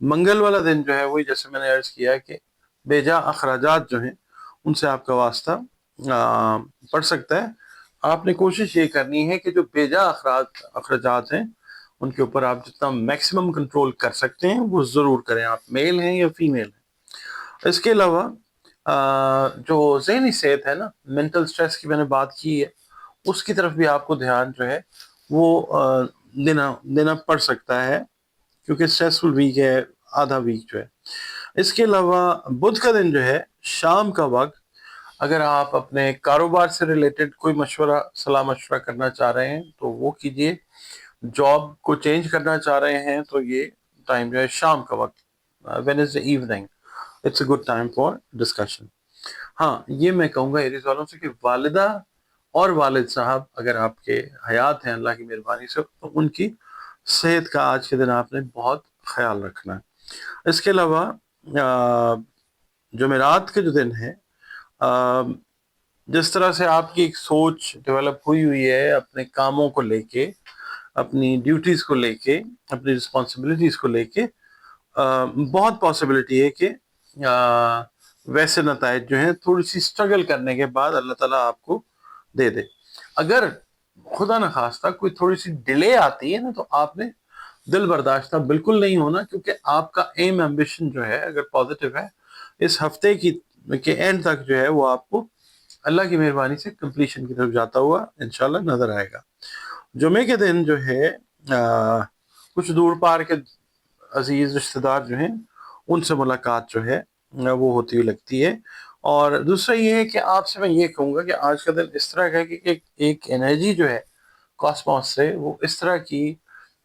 منگل والا دن جو ہے وہی جیسے میں نے عرض کیا کہ بے جا اخراجات جو ہیں ان سے آپ کا واسطہ پڑ سکتا ہے. آپ نے کوشش یہ کرنی ہے کہ جو بے جا اخراجات ہیں ان کے اوپر آپ جتنا میکسیمم کنٹرول کر سکتے ہیں وہ ضرور کریں، آپ میل ہیں یا فیمیل ہیں. اس کے علاوہ جو ذہنی صحت ہے نا، مینٹل سٹریس کی میں نے بات کی ہے، اس کی طرف بھی آپ کو دھیان جو ہے وہ دینا پڑ سکتا ہے، کیونکہ اسٹریسفل ویک ہے آدھا ویک جو ہے. اس کے علاوہ بدھ کا دن جو ہے شام کا وقت، اگر آپ اپنے کاروبار سے ریلیٹڈ کوئی صلاح مشورہ کرنا چاہ رہے ہیں تو وہ کیجیے. جاب کو چینج کرنا چاہ رہے ہیں تو یہ ٹائم جو ہے شام کا وقت، Wednesday evening, it's a good time for discussion. ہاں یہ میں کہوں گا ایریز والوں سے کہ والدہ اور والد صاحب اگر آپ کے حیات ہیں اللہ کی مہربانی سے، تو ان کی صحت کا آج کے دن آپ نے بہت خیال رکھنا ہے. اس کے علاوہ جمعرات کے جو دن ہے، جس طرح سے آپ کی ایک سوچ ڈیولپ ہوئی ہے اپنے کاموں کو لے کے، اپنی ڈیوٹیز کو لے کے، اپنی رسپانسبلٹیز کو لے کے، بہت پاسبلٹی ہے کہ ویسے نتائج جو ہیں تھوڑی سی اسٹرگل کرنے کے بعد اللہ تعالیٰ آپ کو دے دے. اگر خدا نخواستہ کوئی تھوڑی سی ڈیلے آتی ہے نا تو آپ نے دل برداشتہ بالکل نہیں ہونا، کیونکہ آپ کا ایم ایمبیشن جو ہے اگر پازیٹیو ہے، اس ہفتے کے اینڈ تک جو ہے وہ آپ کو اللہ کی مہربانی سے کمپلیشن کی طرف جاتا ہوا انشاءاللہ نظر آئے گا. جمعے کے دن جو ہے کچھ دور پار کے عزیز رشتہ دار جو ہیں ان سے ملاقات جو ہے وہ ہوتی ہوئی لگتی ہے. اور دوسرا یہ ہے کہ آپ سے میں یہ کہوں گا کہ آج کا دن اس طرح کا ہے کہ ایک انرجی جو ہے کاسموس سے وہ اس طرح کی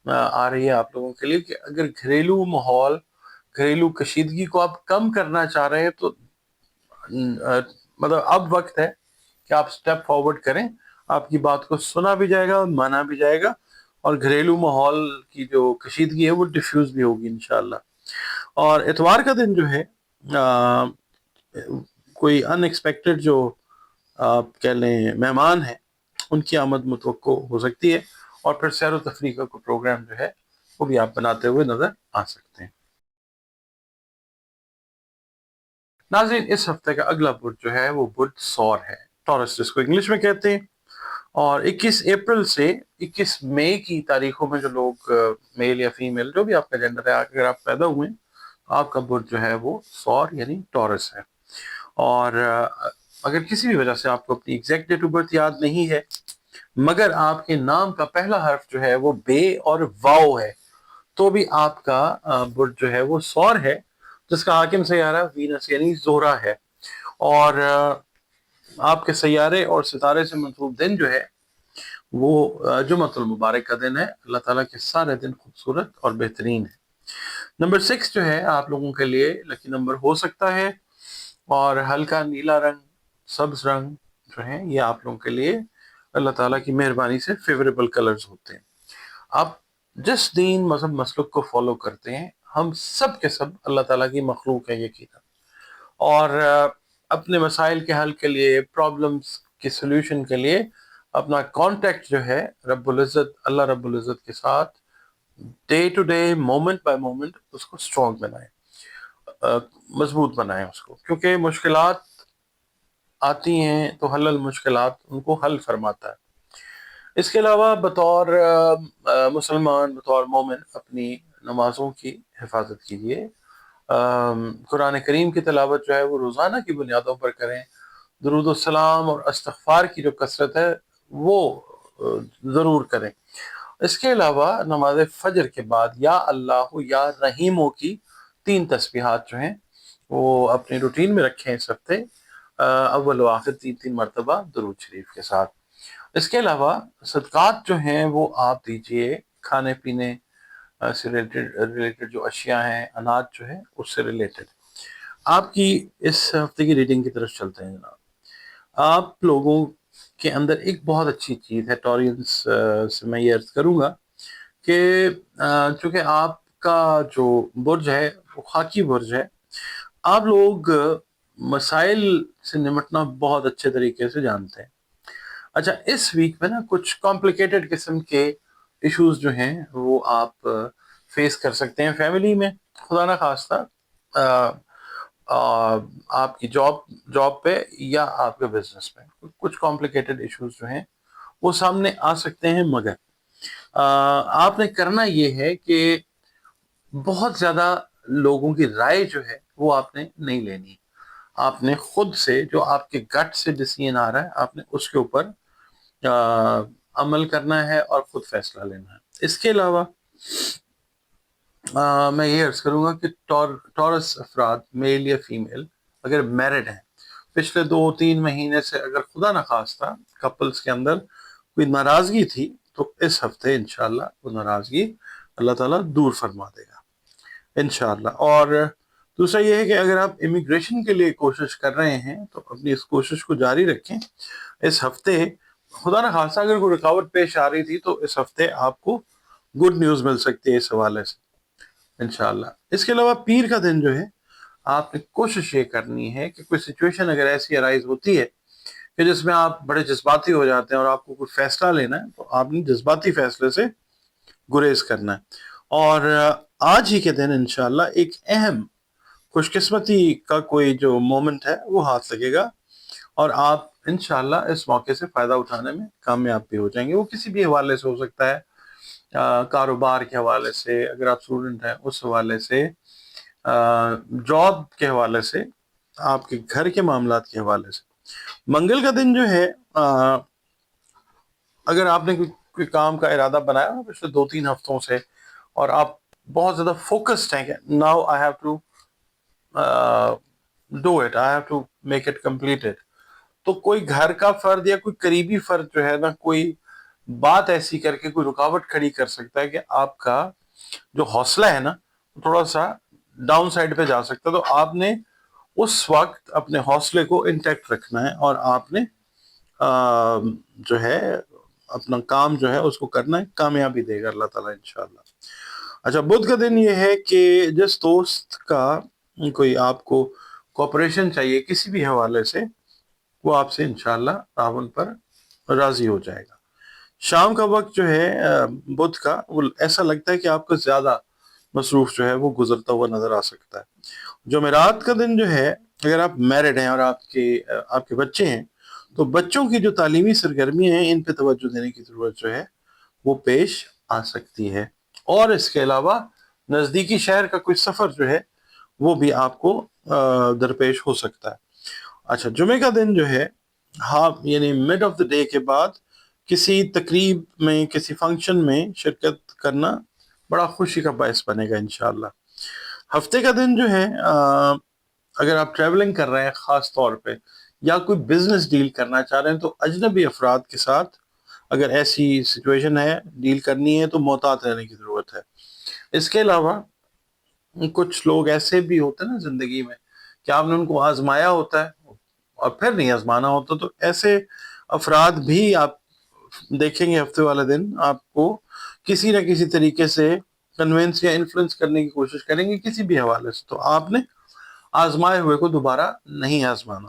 آ رہی ہے آپ لوگوں کے لیے کہ اگر گھریلو ماحول، گھریلو کشیدگی کو آپ کم کرنا چاہ رہے ہیں تو مطلب اب وقت ہے کہ آپ سٹیپ فارورڈ کریں. آپ کی بات کو سنا بھی جائے گا، مانا بھی جائے گا، اور گھریلو ماحول کی جو کشیدگی ہے وہ ڈیفیوز بھی ہوگی انشاءاللہ. اور اتوار کا دن جو ہے کوئی ان ایکسپیکٹڈ جو آپ کہہ لیں مہمان ہیں ان کی آمد متوقع ہو سکتی ہے، اور پھر سیر و تفریح کا کوئی پروگرام جو ہے وہ بھی آپ بناتے ہوئے نظر آ سکتے ہیں. ناظرین اس ہفتے کا اگلا برج جو ہے وہ برج سور ہے، ٹورس جس کو انگلش میں کہتے ہیں. اور 21 اپریل سے 21 مئی کی تاریخوں میں جو لوگ میل یا فیمیل جو بھی آپ کا جینڈر ہے اگر آپ پیدا ہوئے ہیں، آپ کا برج جو ہے وہ سور یعنی ٹورس ہے. اور اگر کسی بھی وجہ سے آپ کو اپنی ایگزیکٹ ڈیٹ آف برتھ یاد نہیں ہے مگر آپ کے نام کا پہلا حرف جو ہے وہ بے اور واو ہے، تو بھی آپ کا برج جو ہے وہ سور ہے، جس کا حاکم سیارہ وینس یعنی زہرہ ہے. اور آپ کے سیارے اور ستارے سے منسوب دن جو ہے وہ جمعۃ المبارک کا دن ہے. اللہ تعالیٰ کے سارے دن خوبصورت اور بہترین ہے. نمبر 6 جو ہے آپ لوگوں کے لیے لکی نمبر ہو سکتا ہے، اور ہلکا نیلا رنگ، سبز رنگ جو ہے یہ آپ لوگوں کے لیے اللہ تعالیٰ کی مہربانی سے فیوریبل کلرز ہوتے ہیں. آپ جس دین مذہب مسلک کو فالو کرتے ہیں، ہم سب کے سب اللہ تعالیٰ کی مخلوق ہے یقینا، اور اپنے مسائل کے حل کے لیے، پرابلمز کے سولوشن کے لیے اپنا کانٹیکٹ جو ہے رب العزت، اللہ رب العزت کے ساتھ day to day, moment by moment اس کو اسٹرانگ بنائیں، مضبوط بنائیں اس کو، کیونکہ مشکلات آتی ہیں تو حل المشکلات ان کو حل فرماتا ہے. اس کے علاوہ بطور مسلمان، بطور مومن اپنی نمازوں کی حفاظت کیجیے. قرآن کریم کی تلاوت جو ہے وہ روزانہ کی بنیادوں پر کریں. درود السلام اور استغفار کی جو کثرت ہے وہ ضرور کریں. اس کے علاوہ نماز فجر کے بعد یا اللہ یا رحیموں کی 3 تسبیحات جو ہیں وہ اپنی روٹین میں رکھیں اس ہفتے، اول و آخر 3 مرتبہ درود شریف کے ساتھ. اس کے علاوہ صدقات جو ہیں وہ آپ دیجئے کھانے پینے سے ریلیٹڈ جو اشیاء ہیں، اناج جو ہے اس سے ریلیٹڈ. آپ کی اس ہفتے کی ریڈنگ کی طرف چلتے ہیں جناب. آپ لوگوں کے اندر ایک بہت اچھی چیز ہے، ٹورینز سے میں یہ عرض کروں گا کہ چونکہ آپ کا جو برج ہے وہ خاکی برج ہے، آپ لوگ مسائل سے نمٹنا بہت اچھے طریقے سے جانتے ہیں. اچھا اس ویک میں نا کچھ کمپلیکیٹڈ قسم کے ایشوز جو ہیں وہ آپ فیس کر سکتے ہیں فیملی میں، خدا نہ خواستہ آپ کی جاب پہ یا آپ کے بزنس پہ کچھ کمپلیکیٹڈ ایشوز جو ہیں وہ سامنے آ سکتے ہیں، مگر آپ نے کرنا یہ ہے کہ بہت زیادہ لوگوں کی رائے جو ہے وہ آپ نے نہیں لینی. آپ نے خود سے جو آپ کے گٹ سے ڈیسیژن آ رہا ہے آپ نے اس کے اوپر عمل کرنا ہے اور خود فیصلہ لینا ہے. اس کے علاوہ میں یہ عرض کروں گا کہ ٹورس افراد میل یا فیمیل اگر میرڈ ہیں، پچھلے 2-3 مہینے سے اگر خدا نہ خواستہ کپلز کے اندر کوئی ناراضگی تھی تو اس ہفتے انشاءاللہ وہ ناراضگی اللہ تعالیٰ دور فرما دے گا انشاءاللہ. اور دوسرا یہ ہے کہ اگر آپ امیگریشن کے لیے کوشش کر رہے ہیں تو اپنی اس کوشش کو جاری رکھیں. اس ہفتے خدا نہ خواستہ اگر کوئی رکاوٹ پیش آ رہی تھی تو اس ہفتے آپ کو گڈ نیوز مل سکتی ہے اس حوالے سے انشاءاللہ. اس کے علاوہ پیر کا دن جو ہے آپ نے کوشش یہ کرنی ہے کہ کوئی سچویشن اگر ایسی ارائز ہوتی ہے کہ جس میں آپ بڑے جذباتی ہو جاتے ہیں اور آپ کو کوئی فیصلہ لینا ہے تو آپ نے جذباتی فیصلے سے گریز کرنا ہے. اور آج ہی کے دن انشاءاللہ ایک اہم خوش قسمتی کا کوئی جو مومنٹ ہے وہ ہاتھ لگے گا اور آپ انشاءاللہ اس موقع سے فائدہ اٹھانے میں کامیاب بھی ہو جائیں گے. وہ کسی بھی حوالے سے ہو سکتا ہے، کاروبار کے حوالے سے، اگر آپ اسٹوڈنٹ ہیں اس حوالے سے، جاب کے حوالے سے، آپ کے گھر کے معاملات کے حوالے سے. منگل کا دن جو ہے اگر آپ نے کوئی کام کا ارادہ بنایا پچھلے 2-3 ہفتوں سے اور آپ بہت زیادہ فوکسڈ ہیں کہ now I have to do it, I have to make it completed, تو کوئی گھر کا فرد یا کوئی قریبی فرد جو ہے نا کوئی بات ایسی کر کے کوئی رکاوٹ کھڑی کر سکتا ہے کہ آپ کا جو حوصلہ ہے نا تھوڑا سا ڈاؤن سائڈ پہ جا سکتا ہے. تو آپ نے اس وقت اپنے حوصلے کو انٹیکٹ رکھنا ہے اور آپ نے جو ہے اپنا کام جو ہے اس کو کرنا ہے، کامیابی دے گا اللہ تعالیٰ انشاءاللہ. اچھا، بدھ کا دن یہ ہے کہ جس دوست کا کوئی آپ کو کوپریشن چاہیے کسی بھی حوالے سے وہ آپ سے انشاءاللہ تعاون پر راضی ہو جائے گا. شام کا وقت جو ہے بدھ کا وہ ایسا لگتا ہے کہ آپ کا زیادہ مصروف جو ہے وہ گزرتا ہوا نظر آ سکتا ہے. جمعرات کا دن جو ہے اگر آپ میرڈ ہیں اور آپ کے بچے ہیں تو بچوں کی جو تعلیمی سرگرمیاں ہیں ان پہ توجہ دینے کی ضرورت جو ہے وہ پیش آ سکتی ہے. اور اس کے علاوہ نزدیکی شہر کا کوئی سفر جو ہے وہ بھی آپ کو درپیش ہو سکتا ہے. اچھا، جمعے کا دن جو ہے یعنی مڈ آف دا ڈے کے بعد کسی تقریب میں کسی فنکشن میں شرکت کرنا بڑا خوشی کا باعث بنے گا انشاءاللہ. ہفتے کا دن جو ہے اگر آپ ٹریولنگ کر رہے ہیں خاص طور پہ یا کوئی بزنس ڈیل کرنا چاہ رہے ہیں تو اجنبی افراد کے ساتھ اگر ایسی سچویشن ہے ڈیل کرنی ہے تو محتاط رہنے کی ضرورت ہے. اس کے علاوہ کچھ لوگ ایسے بھی ہوتے ہیں نا زندگی میں کہ آپ نے ان کو آزمایا ہوتا ہے اور پھر نہیں آزمانا ہوتا، تو ایسے افراد بھی آپ دیکھیں گے ہفتے والے دن آپ کو کسی نہ کسی طریقے سے کنونس یا انفلوئنس کرنے کی کوشش کریں گے کسی بھی حوالے سے، تو آپ نے آزمائے ہوئے کو دوبارہ نہیں آزمانا.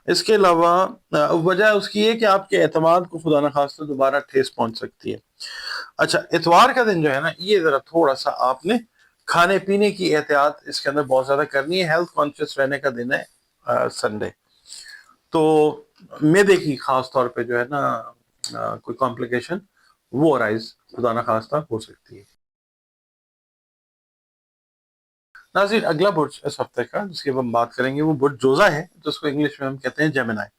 اس کے علاوہ وجہ اس کی ہے کہ آپ کے اعتماد کو خدا نہ خواستہ دوبارہ ٹھیس پہنچ سکتی ہے. اچھا، اتوار کا دن جو ہے نا یہ ذرا تھوڑا سا آپ نے کھانے پینے کی احتیاط اس کے اندر بہت زیادہ کرنی ہے. ہیلتھ کانشیس رہنے کا دن ہے سنڈے، تو معدے کی خاص طور پہ جو ہے نا کوئی کمپلیکیشن وہ ارائز خدا نہ خواستہ ہو سکتی ہے. ناظرین، اگلا برج اس ہفتے کا جس کی ہم بات کریں گے وہ برج جوزا ہے، جس کو انگلش میں ہم کہتے ہیں جیمنائی.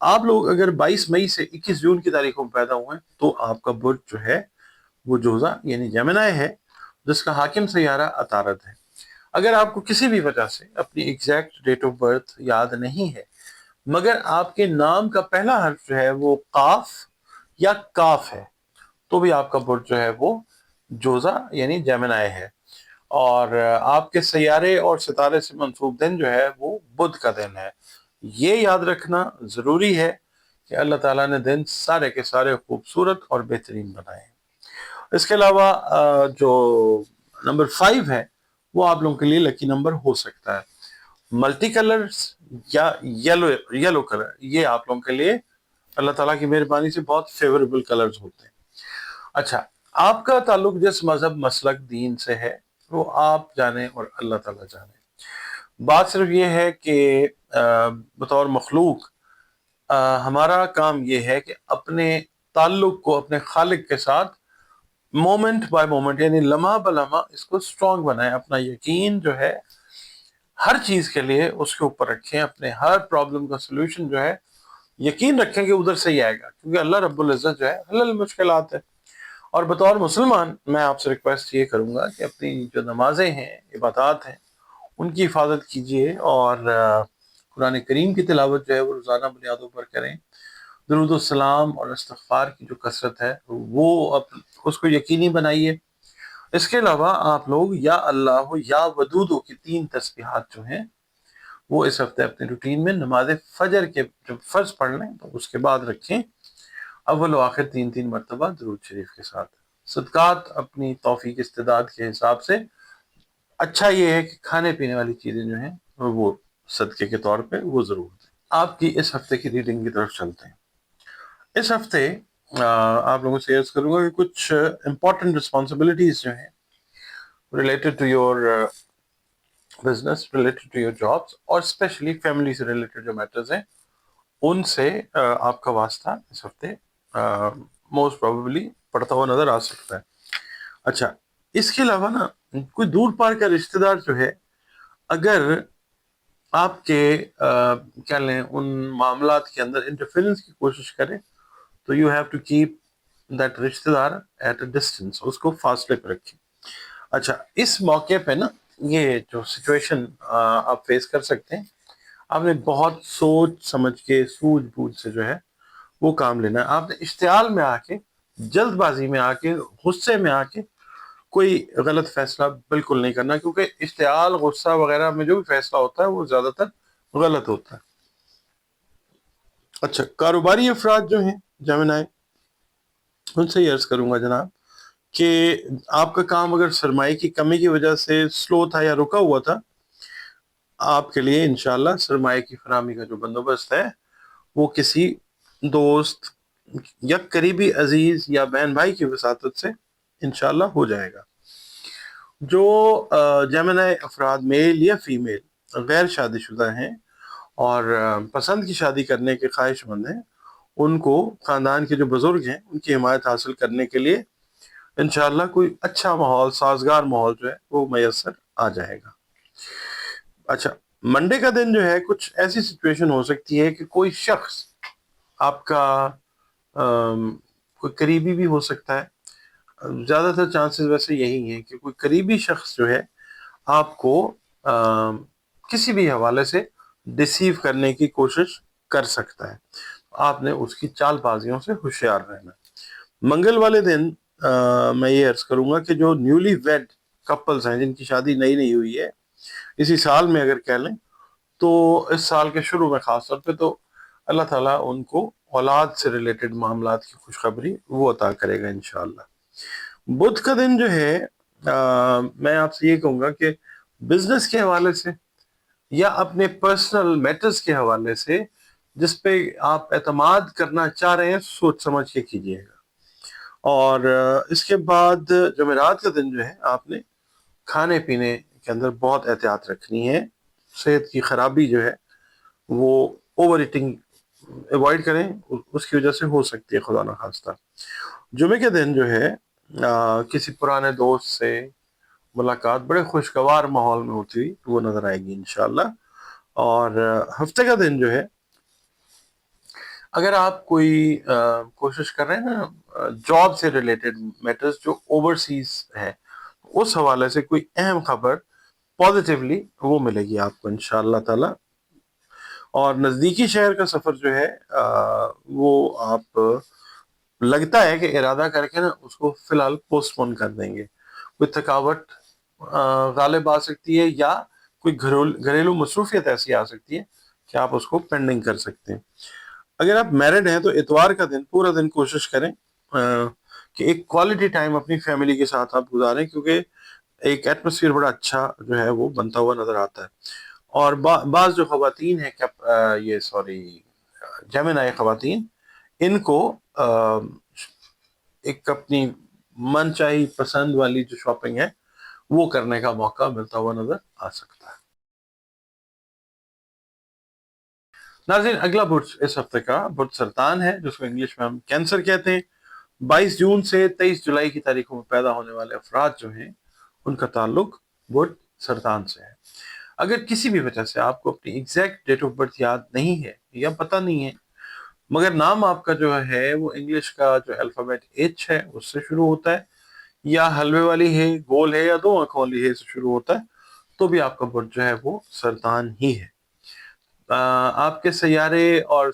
آپ لوگ اگر 22 مئی سے 21 جون کی تاریخوں میں پیدا ہوئے ہیں تو آپ کا برج جو ہے وہ جوزا یعنی جیمنائی ہے، جس کا حاکم سیارہ عطارد ہے. اگر آپ کو کسی بھی وجہ سے اپنی ایگزیکٹ ڈیٹ آف برتھ یاد نہیں ہے مگر آپ کے نام کا پہلا حرف جو ہے وہ قاف یا کاف ہے تو بھی آپ کا برج جو ہے وہ جوزا یعنی جیمنائی ہے. اور آپ کے سیارے اور ستارے سے منسوب دن جو ہے وہ بدھ کا دن ہے. یہ یاد رکھنا ضروری ہے کہ اللہ تعالیٰ نے دن سارے کے سارے خوبصورت اور بہترین بنائے ہیں. اس کے علاوہ جو نمبر 5 ہے وہ آپ لوگوں کے لیے لکی نمبر ہو سکتا ہے. ملٹی کلرز یا یلو کلر یہ آپ لوگوں کے لیے اللہ تعالیٰ کی مہربانی سے بہت فیوریبل کلرز ہوتے ہیں. اچھا، آپ کا تعلق جس مذہب مسلک دین سے ہے وہ آپ جانیں اور اللہ تعالیٰ جانیں. بات صرف یہ ہے کہ بطور مخلوق ہمارا کام یہ ہے کہ اپنے تعلق کو اپنے خالق کے ساتھ مومنٹ بائی مومنٹ یعنی لمحہ بلمحہ اس کو اسٹرانگ بنائیں. اپنا یقین جو ہے ہر چیز کے لیے اس کے اوپر رکھیں. اپنے ہر پرابلم کا سلوشن جو ہے یقین رکھیں کہ ادھر سے ہی آئے گا, کیونکہ اللہ رب العزت جو ہے حل المشکلات ہے. اور بطور مسلمان میں آپ سے ریکویسٹ یہ کروں گا کہ اپنی جو نمازیں ہیں, عبادات ہیں, ان کی حفاظت کیجیے, اور قرآن کریم کی تلاوت جو ہے وہ روزانہ بنیادوں پر کریں. درود السلام اور استغفار کی جو کثرت ہے وہ اس کو یقینی بنائیے. اس کے علاوہ آپ لوگ یا اللہ یا ودودو کی 3 تسبیحات جو ہیں وہ اس ہفتے اپنے روٹین میں نماز فجر کے جب فرض پڑھ لیں تو اس کے بعد رکھیں, اول و آخر 3 مرتبہ درود شریف کے ساتھ. صدقات اپنی توفیق استعداد کے حساب سے. اچھا یہ ہے کہ کھانے پینے والی چیزیں جو ہیں وہ صدقے کے طور پہ وہ ضرور دیں. آپ کی اس ہفتے کی ریڈنگ کی طرف چلتے ہیں. اس ہفتے آپ لوگوں سے عرض کروں گا کہ کچھ امپورٹنٹ رسپانسبلٹیز جو ہیں related to your business, related to your jobs, اور اسپیشلی فیملی سے ریلیٹڈ جو میٹرز ہیں ان سے آپ کا واسطہ اس ہفتے موسٹ پروبیبلی پڑتا ہوا نظر آ سکتا ہے. اچھا, اس کے علاوہ نا کوئی دور پار کا رشتہ دار جو ہے اگر آپ کے کیا لیں ان معاملات کے اندر انٹرفیئرنس کی کوشش کرے تو you have to keep that رشتہ دار ایٹ اے ڈسٹینس, اس کو فاصلے پہ رکھیں. اچھا, اس موقع پہ نا یہ جو سچویشن آپ فیس کر سکتے ہیں, آپ نے بہت سوچ سمجھ کے سوجھ بوجھ سے جو ہے وہ کام لینا ہے. آپ نے اشتعال میں آ کے, جلد بازی میں آ کے, غصے میں آ کے کوئی غلط فیصلہ بالکل نہیں کرنا, کیونکہ اشتعال غصہ وغیرہ میں جو بھی فیصلہ ہوتا ہے وہ زیادہ تر غلط ہوتا ہے. اچھا, کاروباری افراد جو ہیں جیمنائی, ان سے یہ عرض کروں گا جناب کہ آپ کا کام اگر سرمایہ کی کمی کی وجہ سے سلو تھا یا رکا ہوا تھا, آپ کے لیے انشاءاللہ سرمایہ کی فراہمی کا جو بندوبست ہے وہ کسی دوست یا قریبی عزیز یا بہن بھائی کی وساطت سے انشاءاللہ ہو جائے گا. جو جیمنائی افراد میل یا فیمیل غیر شادی شدہ ہیں اور پسند کی شادی کرنے کے خواہش مند ہیں, ان کو خاندان کے جو بزرگ ہیں ان کی حمایت حاصل کرنے کے لیے انشاءاللہ کوئی اچھا ماحول, سازگار ماحول جو ہے وہ میسر آ جائے گا. اچھا, منڈے کا دن جو ہے کچھ ایسی سچویشن ہو سکتی ہے کہ کوئی شخص آپ کا کوئی قریبی بھی ہو سکتا ہے, زیادہ تر چانسز ویسے یہی ہیں کہ کوئی قریبی شخص جو ہے آپ کو کسی بھی حوالے سے ڈسیو کرنے کی کوشش کر سکتا ہے. آپ نے اس کی چال بازیوں سے ہوشیار رہنا. منگل والے دن میں یہ عرض کروں گا کہ جو نیولی ویڈ کپلز ہیں, جن کی شادی نئی ہوئی ہے اسی سال میں اگر کہہ لیں, تو اس سال کے شروع میں خاص طور پہ تو اللہ تعالیٰ ان کو اولاد سے ریلیٹڈ معاملات کی خوشخبری وہ عطا کرے گا انشاءاللہ. بدھ کا دن جو ہے میں آپ سے یہ کہوں گا کہ بزنس کے حوالے سے یا اپنے پرسنل میٹرز کے حوالے سے جس پہ آپ اعتماد کرنا چاہ رہے ہیں سوچ سمجھ کے کیجیے گا. اور اس کے بعد جمعرات کا دن جو ہے آپ نے کھانے پینے کے اندر بہت احتیاط رکھنی ہے. صحت کی خرابی جو ہے وہ اوور ایٹنگ اوائڈ کریں, اس کی وجہ سے ہو سکتی ہے خدا نخواستہ. جمعے کے دن جو ہے کسی پرانے دوست سے ملاقات بڑے خوشگوار ماحول میں ہوتی ہوئی وہ نظر آئے گی انشاءاللہ. اور ہفتے کا دن جو ہے اگر آپ کوئی کوشش کر رہے ہیں نا جاب سے ریلیٹڈ میٹرز جو اوورسیز ہے, اس حوالے سے کوئی اہم خبر پازیٹیولی وہ ملے گی آپ کو انشاءاللہ تعالی. اور نزدیکی شہر کا سفر جو ہے وہ آپ لگتا ہے کہ ارادہ کر کے نا اس کو فی الحال پوسٹ پون کر دیں گے. کوئی تھکاوٹ غالب آ سکتی ہے یا کوئی گھریلو مصروفیت ایسی آ سکتی ہے کہ آپ اس کو پینڈنگ کر سکتے ہیں. اگر آپ میرڈ ہیں تو اتوار کا دن پورا دن کوشش کریں کہ ایک کوالٹی ٹائم اپنی فیملی کے ساتھ آپ گزاریں, کیونکہ ایک ایٹماسفیئر بڑا اچھا جو ہے وہ بنتا ہوا نظر آتا ہے. اور بعض جو خواتین ہیں جیمنائی خواتین, ان کو ایک اپنی من چاہی پسند والی جو شاپنگ ہے وہ کرنے کا موقع ملتا ہوا نظر آ سکتا ہے۔ ناظرین، اگلا برج اس ہفتے کا برج سرطان ہے، جس کو انگلش میں ہم کینسر کہتے ہیں۔ 22 جون سے 23 جولائی کی تاریخوں میں پیدا ہونے والے افراد جو ہیں ان کا تعلق برج سرطان سے ہے۔ اگر کسی بھی وجہ سے آپ کو اپنی ایگزیکٹ ڈیٹ آف برتھ یاد نہیں ہے یا پتہ نہیں ہے، مگر نام آپ کا جو ہے وہ انگلش کا جو الفابیٹ ایچ ہے اس سے شروع ہوتا ہے، یا حلوے والی ہے، گول ہے، یا 2 آنکھوں والی ہے سے شروع ہوتا ہے، تو بھی آپ کا برج جو ہے وہ سرطان ہی ہے۔ آپ کے سیارے اور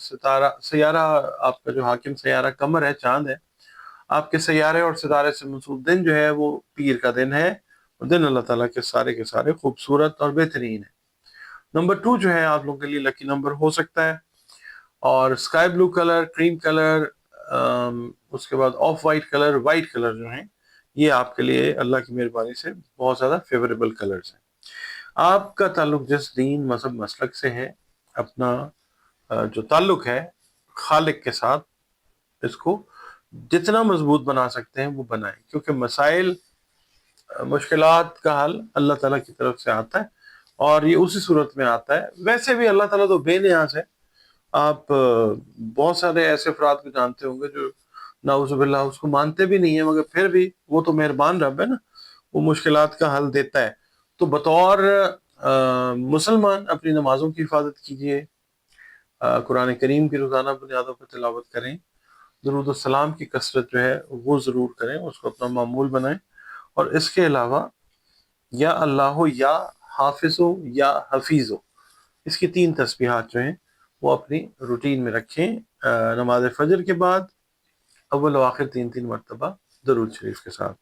سیارہ آپ کا جو حاکم سیارہ قمر ہے، چاند ہے، آپ کے سیارے اور ستارے سے منسوب دن جو ہے وہ پیر کا دن ہے، اور دن اللہ تعالیٰ کے سارے خوبصورت اور بہترین ہے۔ نمبر 2 جو ہے آپ لوگوں کے لیے لکی نمبر ہو سکتا ہے، اور اسکائی بلو کلر، کریم کلر، اس کے بعد of white colour, white colour جو ہیں یہ آپ کے لیے اللہ کی مہربانی سے بہت زیادہ فیوریبل کلرز ہیں۔ آپ کا تعلق جس دین، مذہب، مسلک سے ہے، اپنا جو تعلق ہے خالق کے ساتھ، اس کو جتنا مضبوط بنا سکتے ہیں وہ بنائیں، کیونکہ مسائل، مشکلات کا حل اللہ تعالیٰ کی طرف سے آتا ہے، اور یہ اسی صورت میں آتا ہے۔ ویسے بھی اللہ تعالیٰ تو بے نیاز ہے۔ آپ بہت سارے ایسے افراد کو جانتے ہوں گے جو نعوذ باللہ اس کو مانتے بھی نہیں ہیں، مگر پھر بھی وہ تو مہربان رب ہے نا، وہ مشکلات کا حل دیتا ہے۔ تو بطور مسلمان اپنی نمازوں کی حفاظت کیجیے، قرآن کریم کی روزانہ بنیادوں پر تلاوت کریں، درود السلام کی کثرت جو ہے وہ ضرور کریں، اس کو اپنا معمول بنائیں، اور اس کے علاوہ یا اللہ ہو، یا حافظ ہو، یا حفیظ ہو، اس کی 3 تسبیحات جو ہیں وہ اپنی روٹین میں رکھیں، نماز فجر کے بعد اول و آخر 3 مرتبہ درود شریف کے ساتھ۔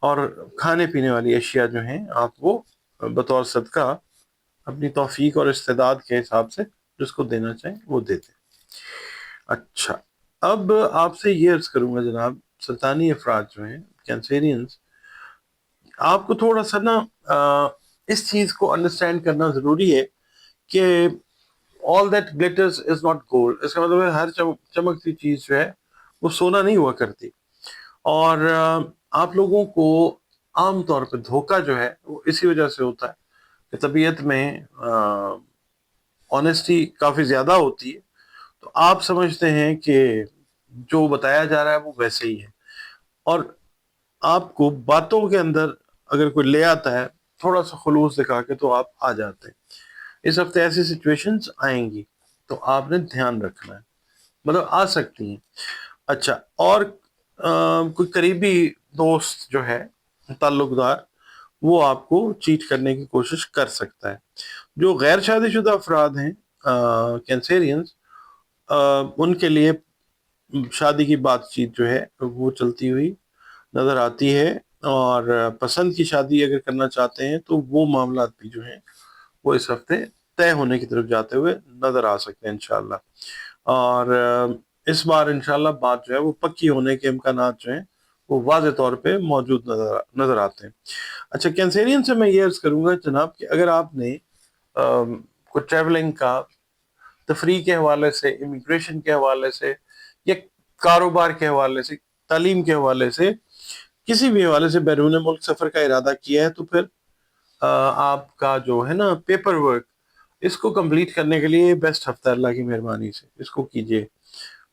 اور کھانے پینے والی اشیاء جو ہیں آپ وہ بطور صدقہ اپنی توفیق اور استعداد کے حساب سے جس کو دینا چاہیں وہ دیتے۔ اچھا، اب آپ سے یہ عرض کروں گا جناب، سرطانی افراد جو ہیں، کینسیرینز، آپ کو تھوڑا سا نا اس چیز کو انڈرسٹینڈ کرنا ضروری ہے کہ all that glitters is not gold۔ اس کا مطلب ہے ہر چمکتی چیز جو ہے وہ سونا نہیں ہوا کرتی، اور آپ لوگوں کو عام طور پہ دھوکہ جو ہے وہ اسی وجہ سے ہوتا ہے کہ طبیعت میں آنیسٹی کافی زیادہ ہوتی ہے، تو آپ سمجھتے ہیں کہ جو بتایا جا رہا ہے وہ ویسے ہی ہے، اور آپ کو باتوں کے اندر اگر کوئی لے آتا ہے تھوڑا سا خلوص دکھا کے تو آپ آ جاتے ہیں۔ اس ہفتے ایسی سچویشنز آئیں گی تو آپ نے دھیان رکھنا ہے، مطلب آ سکتی ہیں۔ اچھا، اور کوئی قریبی دوست جو ہے، تعلق دار، وہ آپ کو چیٹ کرنے کی کوشش کر سکتا ہے۔ جو غیر شادی شدہ افراد ہیں کینسیرینز، ان کے لیے شادی کی بات چیت جو ہے وہ چلتی ہوئی نظر آتی ہے، اور پسند کی شادی اگر کرنا چاہتے ہیں تو وہ معاملات بھی جو ہیں وہ اس ہفتے طے ہونے کی طرف جاتے ہوئے نظر آ سکتے ہیں انشاءاللہ، اور اس بار انشاءاللہ بات جو ہے وہ پکی ہونے کے امکانات جو ہیں وہ واضح طور پہ موجود نظر آتے ہیں۔ اچھا، کینسیرین سے میں یہ عرض کروں گا جناب کہ اگر آپ نے کوئی ٹریولنگ کا، تفریح کے حوالے سے، امیگریشن کے حوالے سے، یا کاروبار کے حوالے سے، تعلیم کے حوالے سے، کسی بھی حوالے سے بیرون ملک سفر کا ارادہ کیا ہے، تو پھر آپ کا جو ہے نا پیپر ورک، اس کو کمپلیٹ کرنے کے لیے بیسٹ ہفتہ اللہ کی مہربانی سے اس کو کیجیے۔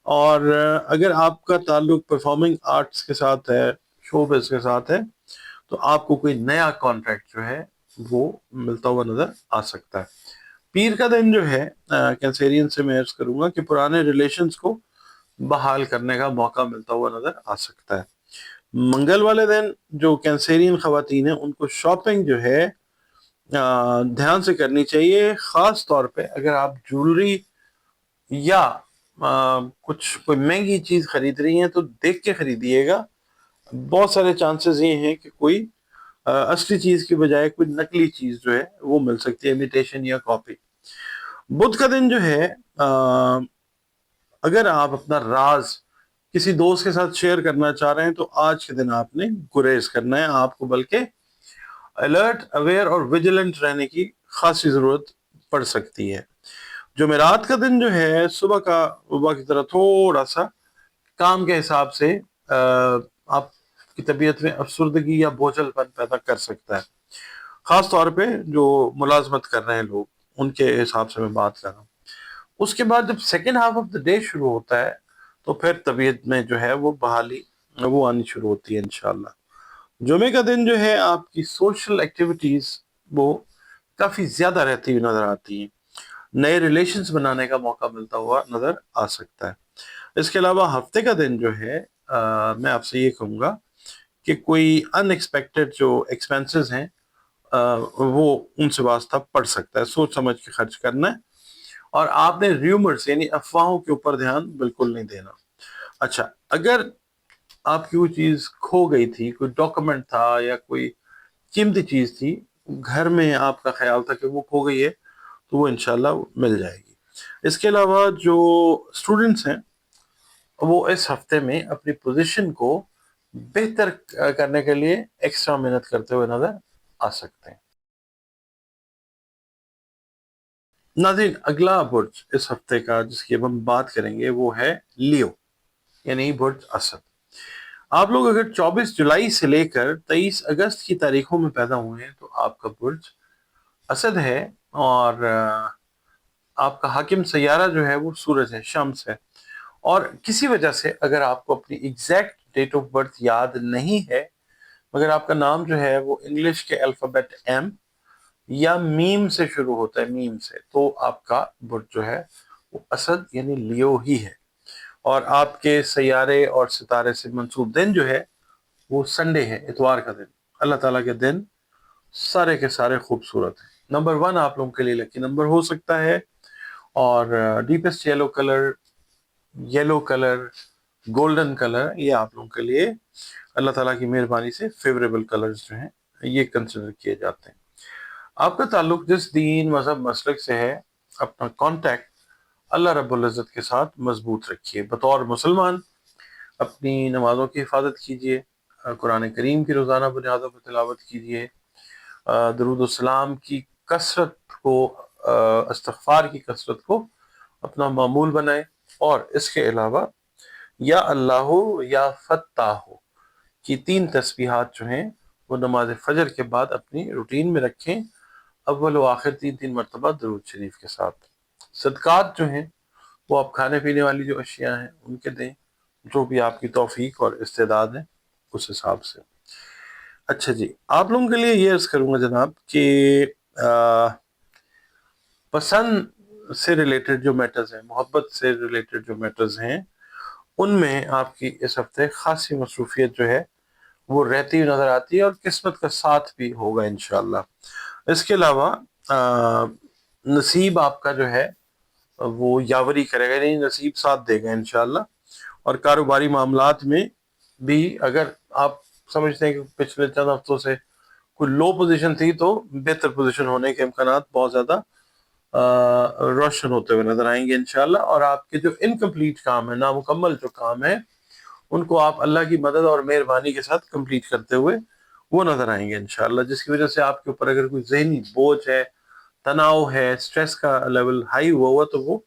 اور اگر آپ کا تعلق پرفارمنگ آرٹس کے ساتھ ہے، شو بز کے ساتھ ہے، تو آپ کو کوئی نیا کانٹریکٹ جو ہے وہ ملتا ہوا نظر آ سکتا ہے۔ پیر کا دن جو ہے کینسیرین سے میں عرض کروں گا کہ پرانے ریلیشنز کو بحال کرنے کا موقع ملتا ہوا نظر آ سکتا ہے۔ منگل والے دن جو کینسیرین خواتین ہیں ان کو شاپنگ جو ہے دھیان سے کرنی چاہیے، خاص طور پہ اگر آپ جولری یا کوئی مہنگی چیز خرید رہی ہیں تو دیکھ کے خریدیے گا۔ بہت سارے چانسز یہ ہیں کہ کوئی اصلی چیز کی بجائے کوئی نقلی چیز جو ہے وہ مل سکتی ہے، امیٹیشن یا کاپی۔ بدھ کا دن جو ہے اگر آپ اپنا راز کسی دوست کے ساتھ شیئر کرنا چاہ رہے ہیں تو آج کے دن آپ نے گریز کرنا ہے، آپ کو بلکہ الرٹ، اویئر اور ویجیلنٹ رہنے کی خاصی ضرورت پڑ سکتی ہے۔ جمعرات کا دن جو ہے صبح کی طرح تھوڑا سا کام کے حساب سے آپ کی طبیعت میں افسردگی یا بوجھل پن پیدا کر سکتا ہے، خاص طور پہ جو ملازمت کر رہے ہیں لوگ، ان کے حساب سے میں بات کر رہا ہوں۔ اس کے بعد جب second half of the day شروع ہوتا ہے تو پھر طبیعت میں جو ہے وہ بحالی وہ آنی شروع ہوتی ہے انشاءاللہ۔ جمعے کا دن جو ہے آپ کی سوشل ایکٹیویٹیز وہ کافی زیادہ رہتی ہوئی نظر آتی ہیں، نئے ریلیشنز بنانے کا موقع ملتا ہوا نظر آ سکتا ہے۔ اس کے علاوہ ہفتے کا دن جو ہے میں آپ سے یہ کہوں گا کہ کوئی ان ایکسپیکٹڈ جو ایکسپینسز ہیں وہ ان سے واسطہ پڑ سکتا ہے، سوچ سمجھ کے خرچ کرنا ہے، اور آپ نے ریومرز یعنی افواہوں کے اوپر دھیان بالکل نہیں دینا۔ اچھا، اگر آپ کی وہ چیز کھو گئی تھی، کوئی ڈاکومنٹ تھا یا کوئی قیمتی چیز تھی، گھر میں آپ کا خیال تھا کہ وہ کھو گئی ہے، تو وہ انشاءاللہ مل جائے گی۔ اس کے علاوہ جو اسٹوڈنٹس ہیں وہ اس ہفتے میں اپنی پوزیشن کو بہتر کرنے کے لیے ایکسٹرا محنت کرتے ہوئے نظر آ سکتے ہیں۔ ناظرین، اگلا برج اس ہفتے کا جس کی اب ہم بات کریں گے وہ ہے لیو، یعنی برج اسد۔ آپ لوگ اگر 24 جولائی سے لے کر 23 اگست کی تاریخوں میں پیدا ہوئے ہیں تو آپ کا برج اسد ہے، اور آپ کا حاکم سیارہ جو ہے وہ سورج ہے، شمس ہے۔ اور کسی وجہ سے اگر آپ کو اپنی ایگزیکٹ ڈیٹ آف برتھ یاد نہیں ہے، مگر آپ کا نام جو ہے وہ انگلش کے الفابیٹ ایم یا میم سے شروع ہوتا ہے، میم سے، تو آپ کا برج جو ہے وہ اسد یعنی لیو ہی ہے۔ اور آپ کے سیارے اور ستارے سے منسوب دن جو ہے وہ سنڈے ہے، اتوار کا دن۔ اللہ تعالیٰ کے دن سارے کے سارے خوبصورت ہیں۔ نمبر 1 آپ لوگوں کے لیے لکی نمبر ہو سکتا ہے، اور deepest yellow colour, golden colour, یہ آپ لوگوں کے لیے اللہ تعالیٰ کی مہربانی سے فیوریبل کلرز جو ہیں یہ کنسیڈر کیے جاتے ہیں۔ آپ کا تعلق جس دین، مذہب، مسلک سے ہے، اپنا کانٹیکٹ اللہ رب العزت کے ساتھ مضبوط رکھیے۔ بطور مسلمان اپنی نمازوں کی حفاظت کیجیے، قرآن کریم کی روزانہ بنیادوں پر تلاوت کیجیے، درود السلام کی کثرت کو، استغفار کی کثرت کو اپنا معمول بنائیں، اور اس کے علاوہ یا اللہ یا فتح کی 3 تسبیحات جو ہیں وہ نماز فجر کے بعد اپنی روٹین میں رکھیں، اول و آخر 3 مرتبہ درود شریف کے ساتھ۔ صدقات جو ہیں وہ آپ کھانے پینے والی جو اشیاء ہیں ان کے دیں، جو بھی آپ کی توفیق اور استعداد ہے اس حساب سے۔ اچھا جی، آپ لوگوں کے لیے یہ عرض کروں گا جناب کہ پسند سے ریلیٹڈ جو میٹرز ہیں، محبت سے ریلیٹڈ جو میٹرز ہیں، ان میں آپ کی اس ہفتے خاصی مصروفیت جو ہے وہ رہتی ہوئی نظر آتی ہے، اور قسمت کا ساتھ بھی ہوگا انشاءاللہ۔ اس کے علاوہ نصیب آپ کا جو ہے وہ یاوری کرے گا، یعنی نصیب ساتھ دے گا انشاءاللہ۔ اور کاروباری معاملات میں بھی اگر آپ سمجھتے ہیں کہ پچھلے چند ہفتوں سے کوئی لو پوزیشن تھی تو بہتر پوزیشن ہونے کے امکانات بہت زیادہ روشن ہوتے ہوئے نظر آئیں گے انشاءاللہ۔ اور آپ کے جو انکمپلیٹ کام ہے، نامکمل جو کام ہے، ان کو آپ اللہ کی مدد اور مہربانی کے ساتھ کمپلیٹ کرتے ہوئے وہ نظر آئیں گے انشاءاللہ، جس کی وجہ سے آپ کے اوپر اگر کوئی ذہنی بوجھ ہے، تناؤ ہے، سٹریس کا لیول ہائی ہوا تو وہ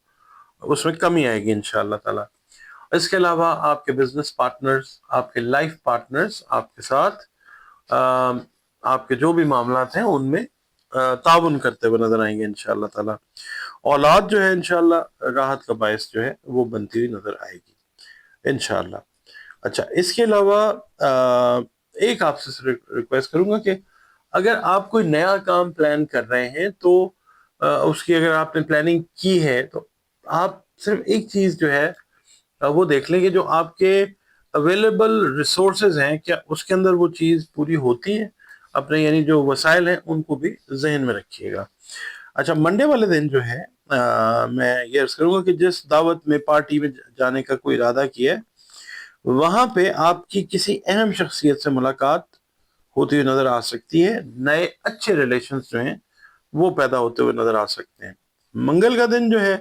اس میں کمی آئے گی انشاءاللہ تعالی۔ اس کے علاوہ آپ کے بزنس پارٹنرز، آپ کے لائف پارٹنرز آپ کے ساتھ آپ کے جو بھی معاملات ہیں ان میں تعاون کرتے ہوئے نظر آئیں گے انشاءاللہ تعالی۔ اولاد جو ہے انشاءاللہ راحت کا باعث جو ہے وہ بنتی ہوئی نظر آئے گی انشاءاللہ۔ اچھا، اس کے علاوہ ایک آپ سے ریکویسٹ کروں گا کہ اگر آپ کوئی نیا کام پلان کر رہے ہیں تو اس کی اگر آپ نے پلاننگ کی ہے تو آپ صرف ایک چیز جو ہے وہ دیکھ لیں کہ جو آپ کے اویلیبل ریسورسز ہیں کیا اس کے اندر وہ چیز پوری ہوتی ہے، اپنے یعنی جو وسائل ہیں ان کو بھی ذہن میں رکھیے گا۔ اچھا، منڈے والے دن جو ہے میں یہ عرض کروں گا کہ جس دعوت میں پارٹی میں جانے کا کوئی ارادہ کیا ہے وہاں پہ آپ کی کسی اہم شخصیت سے ملاقات ہوتی ہوئی نظر آ سکتی ہے، نئے اچھے ریلیشنز جو ہیں وہ پیدا ہوتے ہوئے نظر آ سکتے ہیں۔ منگل کا دن جو ہے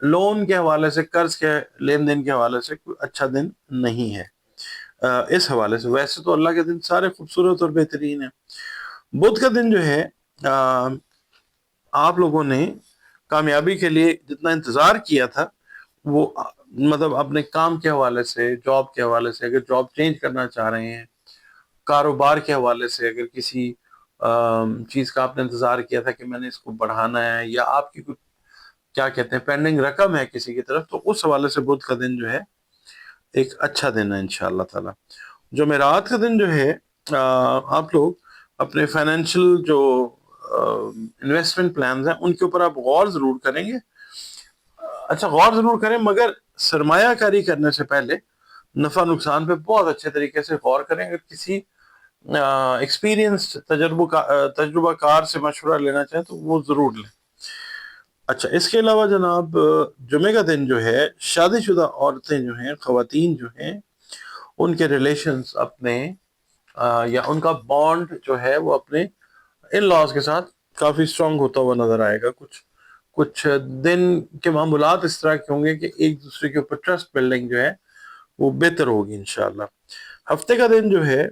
لون کے حوالے سے، قرض کے لین دین کے حوالے سے کوئی اچھا دن نہیں ہے اس حوالے سے۔ ویسے تو اللہ کے دن سارے خوبصورت اور بہترین ہیں۔ بدھ کا دن جو ہے آپ لوگوں نے کامیابی کے لیے جتنا انتظار کیا تھا وہ مطلب اپنے کام کے حوالے سے، جاب کے حوالے سے، اگر جاب چینج کرنا چاہ رہے ہیں، کاروبار کے حوالے سے اگر کسی چیز کا آپ نے انتظار کیا تھا کہ میں نے اس کو بڑھانا ہے، یا آپ کی کچھ کیا کہتے ہیں پینڈنگ رقم ہے کسی کی طرف، تو اس حوالے سے بدھ کا دن جو ہے ایک اچھا دن ہے انشاءاللہ تعالی۔ جمعرات کا دن جو ہے آپ لوگ اپنے فائنینشیل جو انویسٹمنٹ پلانز ہیں ان کے اوپر آپ غور ضرور کریں گے۔ اچھا، غور ضرور کریں، مگر سرمایہ کاری کرنے سے پہلے نفع نقصان پہ بہت اچھے طریقے سے غور کریں۔ اگر کسی ایکسپیرینس تجربہ کار سے مشورہ لینا چاہیں تو وہ ضرور لیں۔ اچھا، اس کے علاوہ جناب جمعے کا دن جو ہے شادی شدہ عورتیں جو ہیں، خواتین جو ہیں، ان کے ریلیشنز اپنے یا ان کا بانڈ جو ہے وہ اپنے ان لاز کے ساتھ کافی اسٹرانگ ہوتا ہوا نظر آئے گا۔ کچھ دن کے معاملات اس طرح کے ہوں گے کہ ایک دوسرے کے اوپر ٹرسٹ بلڈنگ جو ہے وہ بہتر ہوگی انشاءاللہ۔ ہفتے کا دن جو ہے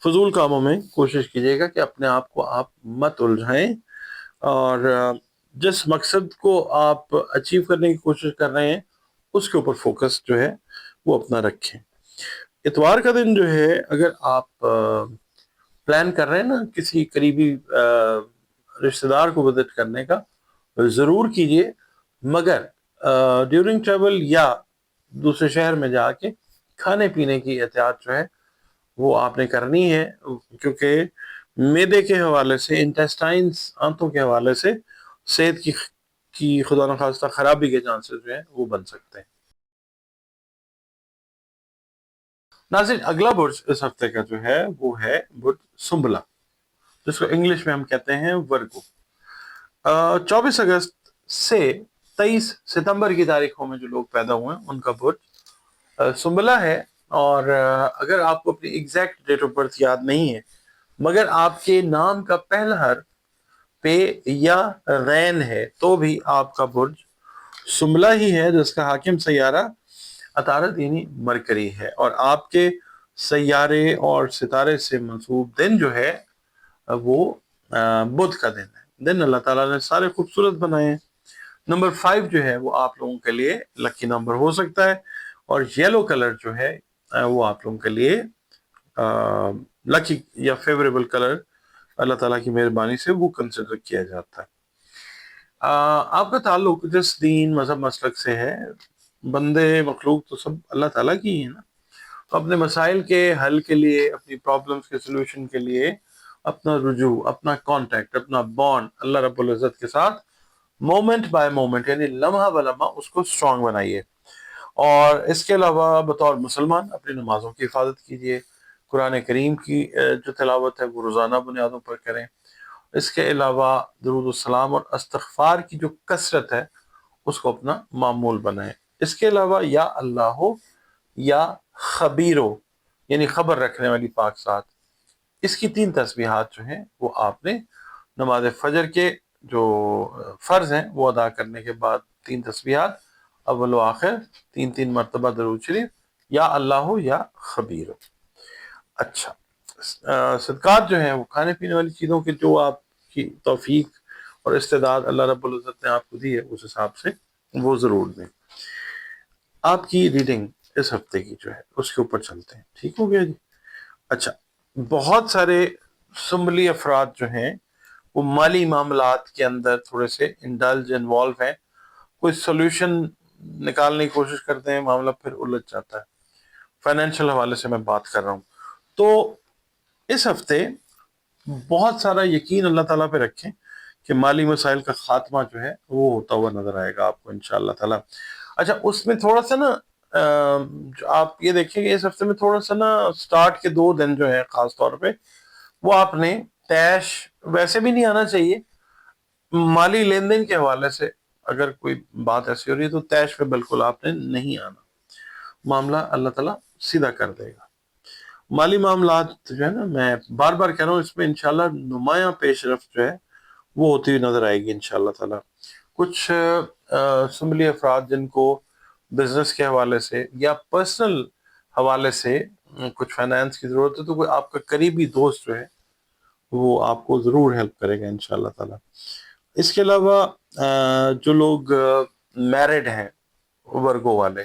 فضول کاموں میں کوشش کیجیے گا کہ اپنے آپ کو آپ مت الجھائیں، اور جس مقصد کو آپ اچیو کرنے کی کوشش کر رہے ہیں اس کے اوپر فوکس جو ہے وہ اپنا رکھیں۔ اتوار کا دن جو ہے اگر آپ پلان کر رہے ہیں نا کسی قریبی رشتہ دار کو وزٹ کرنے کا، ضرور کیجیے، مگر ڈیورنگ ٹریول یا دوسرے شہر میں جا کے کھانے پینے کی احتیاط جو ہے وہ آپ نے کرنی ہے، کیونکہ معدے کے حوالے سے، انٹیسٹائنز، آنتوں کے حوالے سے صحت کی خدا نخواستہ خرابی کے چانسز جو ہیں وہ بن سکتے ہیں۔ ناظرین، اگلا برج اس ہفتے کا جو ہے وہ ہے برج سنبلا، جس کو انگلش میں ہم کہتے ہیں ورگو۔ 24 اگست سے 23 ستمبر کی تاریخوں میں جو لوگ پیدا ہوئے ہیں ان کا برج سنبلا ہے، اور اگر آپ کو اپنی ایگزیکٹ ڈیٹ آف برتھ یاد نہیں ہے، مگر آپ کے نام کا پہلا حرف پے یا غین ہے تو بھی آپ کا برج سنبلا ہی ہے، جس کا حاکم سیارہ عطارد یعنی مرکری ہے، اور آپ کے سیارے اور ستارے سے منسوب دن جو ہے وہ بدھ کا دن ہے۔ دن اللہ تعالیٰ نے سارے خوبصورت بنائے ہیں۔ نمبر 5 جو ہے وہ آپ لوگوں کے لیے لکی نمبر ہو سکتا ہے، اور یلو کلر جو ہے وہ آپ لوگوں کے لیے لکی یا فیوریبل کلر اللہ تعالیٰ کی مہربانی سے وہ کنسیڈر کیا جاتا ہے۔ آپ کا تعلق جس دین، مذہب، مسلک سے ہے، بندے مخلوق تو سب اللہ تعالیٰ کی ہی ہے نا، تو اپنے مسائل کے حل کے لیے، اپنی پرابلمس کے سلوشن کے لیے اپنا رجوع، اپنا کانٹیکٹ، اپنا بانڈ اللہ رب العزت کے ساتھ مومنٹ بائی مومنٹ یعنی لمحہ بہ لمحہ اس کو اسٹرانگ بنائیے۔ اور اس کے علاوہ بطور مسلمان اپنی نمازوں کی حفاظت کیجیے، قرآن کریم کی جو تلاوت ہے وہ روزانہ بنیادوں پر کریں۔ اس کے علاوہ درود السلام اور استغفار کی جو کثرت ہے اس کو اپنا معمول بنائیں۔ اس کے علاوہ یا اللہ ہو یا خبیرو یعنی خبر رکھنے والی پاک ذات، اس کی 3 تسبیحات جو ہیں وہ آپ نے نماز فجر کے جو فرض ہیں وہ ادا کرنے کے بعد 3 تسبیحات، اول و آخر 3 مرتبہ درود شریف، یا اللہ ہو یا خبیر ہو۔ اچھا، صدقات جو ہیں وہ کھانے پینے والی چیزوں کے جو آپ کی توفیق اور استعداد اللہ رب العزت نے آپ کو دی ہے اس حساب سے وہ ضرور دیں۔ آپ کی ریڈنگ اس ہفتے کی جو ہے اس کے اوپر چلتے ہیں، ٹھیک ہو گیا جی؟ اچھا، بہت سارے سنبلی افراد جو ہیں وہ مالی معاملات کے اندر تھوڑے سے انوالو ہیں، کوئی سولوشن نکالنے کی کوشش کرتے ہیں، معاملہ پھر الجھ جاتا ہے۔ فائنینشیل حوالے سے میں بات کر رہا ہوں، تو اس ہفتے بہت سارا یقین اللہ تعالیٰ پہ رکھیں کہ مالی مسائل کا خاتمہ جو ہے وہ ہوتا ہوا نظر آئے گا آپ کو انشاءاللہ تعالیٰ۔ اچھا، اس میں تھوڑا سا نا آپ یہ دیکھیں کہ اس ہفتے میں تھوڑا سا نا سٹارٹ کے 2 دن جو ہیں خاص طور پہ وہ آپ نے تیش ویسے بھی نہیں آنا چاہیے، مالی لین دین کے حوالے سے اگر کوئی بات ایسی ہو رہی ہے تو تیش پہ بالکل آپ نے نہیں آنا، معاملہ اللہ تعالیٰ سیدھا کر دے گا۔ مالی معاملات جو ہے نا، میں بار بار کہہ رہا ہوں، اس میں انشاءاللہ نمایاں پیش رفت جو ہے وہ ہوتی ہوئی نظر آئے گی انشاءاللہ تعالیٰ۔ کچھ سنبلی افراد جن کو بزنس کے حوالے سے یا پرسنل حوالے سے کچھ فائنانس کی ضرورت ہے تو کوئی آپ کا قریبی دوست جو ہے وہ آپ کو ضرور ہیلپ کرے گا انشاءاللہ تعالیٰ۔ اس کے علاوہ جو لوگ میرڈ ہیں ورگو والے،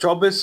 24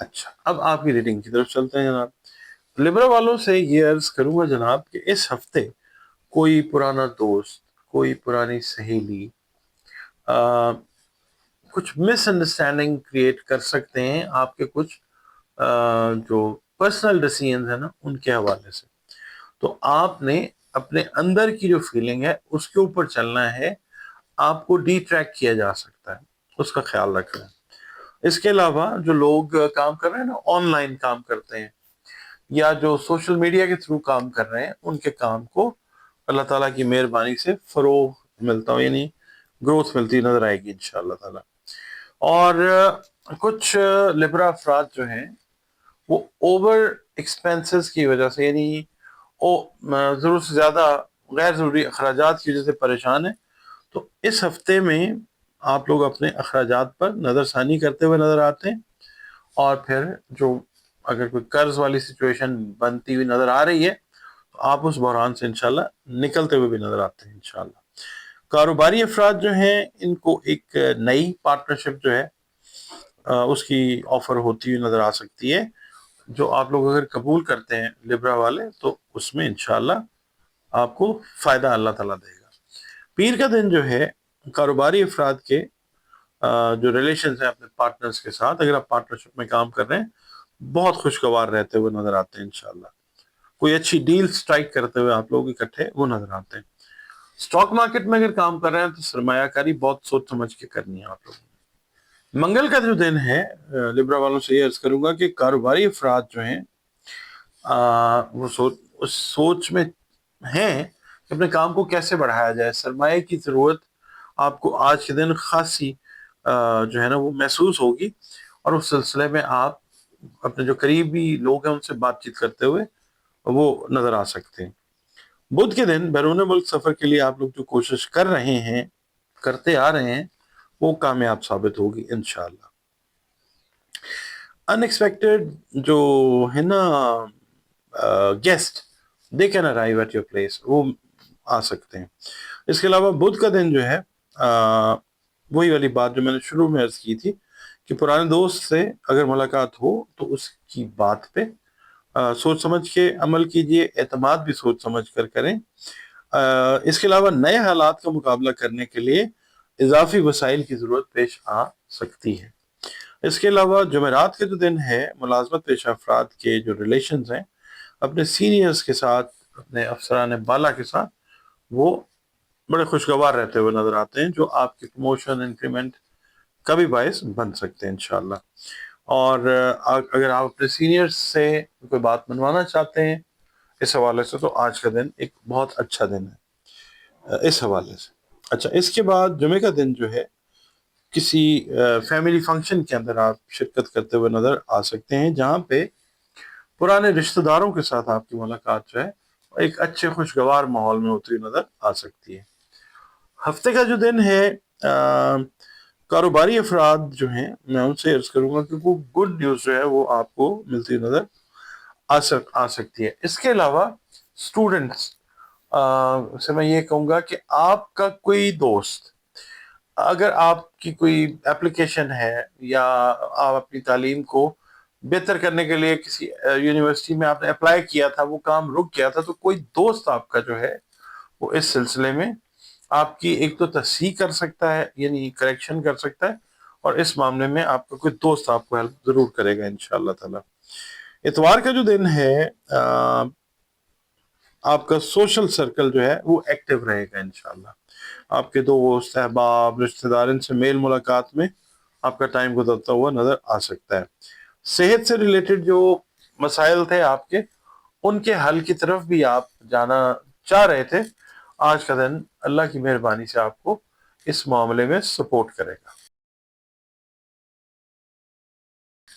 اچھا، اب آپ کی ریڈنگ کی طرف چلتے ہیں جناب. لبرا والوں سے یہ عرض کروں گا جناب کہ اس ہفتے کوئی پرانا دوست، کوئی پرانی سہیلی کچھ مس انڈرسٹینڈنگ کریٹ کر سکتے ہیں آپ کے کچھ جو پرسنل ڈیسیژنز ہیں نا ان کے حوالے سے. تو آپ نے اپنے اندر کی جو فیلنگ ہے اس کے اوپر چلنا ہے. آپ کو ڈی ٹریک کیا جا سکتا ہے، اس کا خیال رکھنا ہے. اس کے علاوہ جو لوگ کام کر رہے ہیں نا، آن لائن کام کرتے ہیں یا جو سوشل میڈیا کے تھرو کام کر رہے ہیں، ان کے کام کو اللہ تعالیٰ کی مہربانی سے فروغ ملتا ہو، یعنی گروتھ ملتی نظر آئے گی انشاءاللہ تعالیٰ. اور کچھ لبرا افراد جو ہیں وہ اوور ایکسپینسز کی وجہ سے، یعنی ضرورت سے زیادہ غیر ضروری اخراجات کی وجہ سے پریشان ہیں. تو اس ہفتے میں آپ لوگ اپنے اخراجات پر نظر ثانی کرتے ہوئے نظر آتے ہیں، اور پھر جو اگر کوئی قرض والی سچویشن بنتی ہوئی نظر آ رہی ہے تو آپ اس بحران سے انشاءاللہ نکلتے ہوئے بھی نظر آتے ہیں انشاءاللہ. کاروباری افراد جو ہیں ان کو ایک نئی پارٹنرشپ جو ہے اس کی آفر ہوتی ہوئی نظر آ سکتی ہے، جو آپ لوگ اگر قبول کرتے ہیں لبرا والے تو اس میں انشاءاللہ آپ کو فائدہ اللہ تعالیٰ دے گا. پیر کا دن جو ہے کاروباری افراد کے جو ریلیشنز ہیں اپنے پارٹنرز کے ساتھ، اگر آپ پارٹنرشپ میں کام کر رہے ہیں، بہت خوشگوار رہتے ہوئے نظر آتے ہیں انشاءاللہ. کوئی اچھی ڈیل سٹرائک کرتے ہوئے آپ لوگ اکٹھے وہ نظر آتے ہیں. اسٹاک مارکیٹ میں اگر کام کر رہے ہیں تو سرمایہ کاری بہت سوچ سمجھ کے کرنی ہے آپ لوگوں. منگل کا جو دن ہے لبرا والوں سے یہ عرض کروں گا کہ کاروباری افراد جو ہیں وہ اس سوچ میں ہیں کہ اپنے کام کو کیسے بڑھایا جائے. سرمایہ کی ضرورت آپ کو آج کے دن خاصی جو ہے نا وہ محسوس ہوگی، اور اس سلسلے میں آپ اپنے جو قریبی لوگ ہیں ان سے بات چیت کرتے ہوئے وہ نظر آ سکتے ہیں. بدھ کے دن بیرون ملک سفر کے لیے آپ لوگ جو کوشش کر رہے ہیں، کرتے آ رہے ہیں، وہ کامیاب ثابت ہوگی انشاءاللہ. ان ایکسپیکٹڈ جو ہے نا guest they can arrive at your place, وہ آ سکتے ہیں. اس کے علاوہ بدھ کا دن جو ہے وہی والی بات جو میں نے شروع میں عرض کی تھی کہ پرانے دوست سے اگر ملاقات ہو تو اس کی بات پہ سوچ سمجھ کے عمل کیجئے، اعتماد بھی سوچ سمجھ کر کریں. اس کے علاوہ نئے حالات کا مقابلہ کرنے کے لیے اضافی وسائل کی ضرورت پیش آ سکتی ہے. اس کے علاوہ جمعرات کے جو دن ہے ملازمت پیشہ افراد کے جو ریلیشنز ہیں اپنے سینئرز کے ساتھ، اپنے افسران بالا کے ساتھ، وہ بڑے خوشگوار رہتے ہوئے نظر آتے ہیں، جو آپ کی پروموشن انکریمنٹ کا بھی باعث بن سکتے ہیں انشاءاللہ. اور اگر آپ اپنے سینئرز سے کوئی بات منوانا چاہتے ہیں اس حوالے سے تو آج کا دن ایک بہت اچھا دن ہے اس حوالے سے. اچھا، اس کے بعد جمعے کا دن جو ہے کسی فیملی فنکشن کے اندر آپ شرکت کرتے ہوئے نظر آ سکتے ہیں، جہاں پہ پرانے رشتہ داروں کے ساتھ آپ کی ملاقات جو ہے ایک اچھے خوشگوار ماحول میں ہوتی ہوئی نظر آ سکتی ہے. ہفتے کا جو دن ہے کاروباری افراد جو ہیں میں ان سے عرض کروں گا کہ وہ گڈ نیوز جو ہے وہ آپ کو ملتی ہوئی نظر آ سکتی ہے. اس کے علاوہ اسٹوڈنٹس سے میں یہ کہوں گا کہ آپ کا کوئی دوست، اگر آپ کی کوئی اپلیکیشن ہے یا آپ اپنی تعلیم کو بہتر کرنے کے لیے کسی یونیورسٹی میں آپ نے اپلائی کیا تھا، وہ کام رک گیا تھا، تو کوئی دوست آپ کا جو ہے وہ اس سلسلے میں آپ کی ایک تو تصحیح کر سکتا ہے، یعنی کریکشن کر سکتا ہے، اور اس معاملے میں آپ کا کوئی دوست آپ کو ہیلپ ضرور کرے گا انشاءاللہ تعالی. اتوار کا جو دن ہے آپ کا سوشل سرکل جو ہے وہ ایکٹیو رہے گا انشاءاللہ. آپ کے دوست، احباب، رشتہ دار ان سے میل ملاقات میں آپ کا ٹائم گزرتا ہوا نظر آ سکتا ہے. صحت سے ریلیٹڈ جو مسائل تھے آپ کے، ان کے حل کی طرف بھی آپ جانا چاہ رہے تھے، آج کا دن اللہ کی مہربانی سے آپ کو اس معاملے میں سپورٹ کرے گا.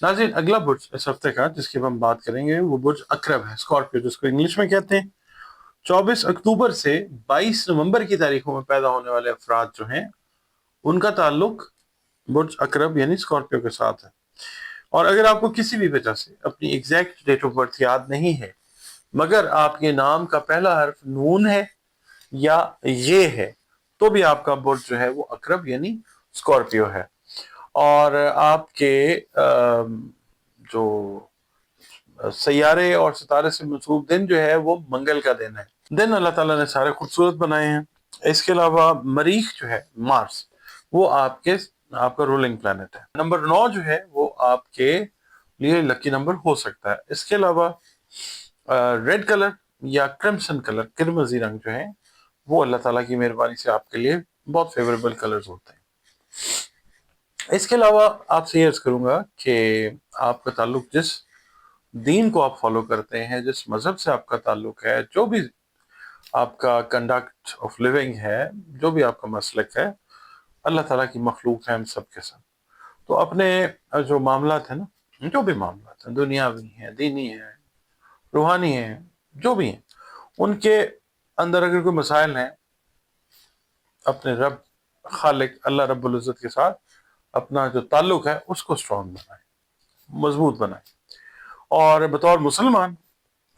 ناظرین، اگلا برج اس ہفتے کا جس کی ہم بات کریں گے وہ برج اقرب ہے، اسکارپیو جس کو انگلش میں کہتے ہیں. 24 اکتوبر سے 22 نومبر کی تاریخوں میں پیدا ہونے والے افراد جو ہیں ان کا تعلق برج اقرب یعنی اسکارپیو کے ساتھ ہے. اور اگر آپ کو کسی بھی وجہ سے اپنی ایگزیکٹ ڈیٹ آف برتھ یاد نہیں ہے، مگر آپ کے نام کا پہلا حرف نون ہے یا یہ ہے، تو بھی آپ کا برج جو ہے وہ اقرب یعنی اسکارپیو ہے. اور آپ کے جو سیارے اور ستارے سے منسوب دن جو ہے وہ منگل کا دن ہے. دن اللہ تعالیٰ نے سارے خوبصورت بنائے ہیں. اس کے علاوہ مریخ جو ہے مارس وہ آپ کا رولنگ پلانٹ ہے. نمبر 9 جو ہے وہ آپ کے لیے لکی نمبر ہو سکتا ہے. اس کے علاوہ ریڈ کلر یا کرمسن کلر کرمزی رنگ جو ہے وہ اللہ تعالیٰ کی مہربانی سے آپ کے لیے بہت فیوریبل کلرز ہوتے ہیں. اس کے علاوہ آپ سے یہ عرض کروں گا کہ آپ کا تعلق جس دین کو آپ فالو کرتے ہیں، جس مذہب سے آپ کا تعلق ہے، جو بھی آپ کا کنڈکٹ آف لیونگ ہے، جو بھی آپ کا مسلک ہے، اللہ تعالیٰ کی مخلوق ہے ہم سب کے ساتھ. تو اپنے جو معاملات ہیں نا، جو بھی معاملات ہیں، دنیاوی ہیں، دینی ہیں، روحانی ہیں، جو بھی ہیں، ان کے اندر اگر کوئی مسائل ہیں، اپنے رب خالق اللہ رب العزت کے ساتھ اپنا جو تعلق ہے اس کو اسٹرانگ بنائیں، مضبوط بنائیں. اور بطور مسلمان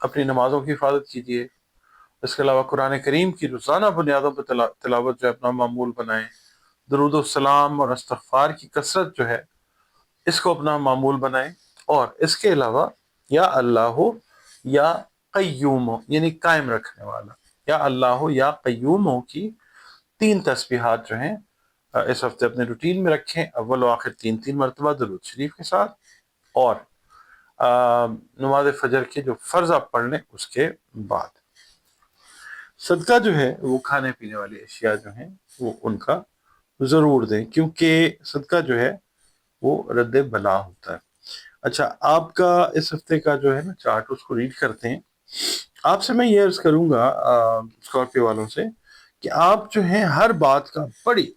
اپنی نمازوں کی حفاظت کیجیے. اس کے علاوہ قرآن کریم کی روزانہ بنیادوں پہ تلاوت جو ہے اپنا معمول بنائیں. درود السلام اور استغفار کی کثرت جو ہے اس کو اپنا معمول بنائیں. اور اس کے علاوہ یا اللہ ہو یا قیوم ہو، یعنی قائم رکھنے والا، یا اللہ ہو یا قیوم ہو کی 3 تسبیحات جو ہیں اس ہفتے اپنے روٹین میں رکھیں. اول و آخر 3 مرتبہ درود شریف کے ساتھ، اور نماز فجر کے جو فرض آپ پڑھ لیں اس کے بعد. صدقہ جو ہے وہ کھانے پینے والی اشیاء جو ہیں وہ ان کا ضرور دیں، کیونکہ صدقہ جو ہے وہ رد بلا ہوتا ہے. اچھا، آپ کا اس ہفتے کا جو ہے نا چارٹ اس کو ریڈ کرتے ہیں. آپ سے میں یہ عرض کروں گا اسکارپیو والوں سے کہ آپ جو ہیں ہر بات کا بڑی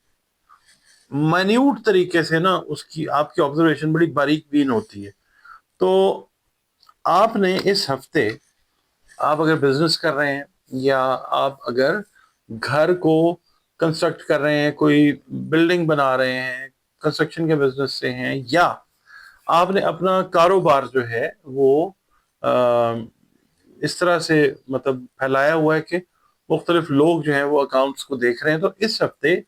مائنیوٹ طریقے سے نا اس کی آپ کی آبزرویشن بڑی باریک بین ہوتی ہے. تو آپ نے اس ہفتے آپ اگر بزنس کر رہے ہیں، یا آپ اگر گھر کو کنسٹرکٹ کر رہے ہیں، کوئی بلڈنگ بنا رہے ہیں، کنسٹرکشن کے بزنس سے ہیں، یا آپ نے اپنا کاروبار جو ہے وہ اس طرح سے مطلب پھیلایا ہوا ہے کہ مختلف لوگ جو ہیں وہ اکاؤنٹس کو دیکھ رہے ہیں، تو اس ہفتے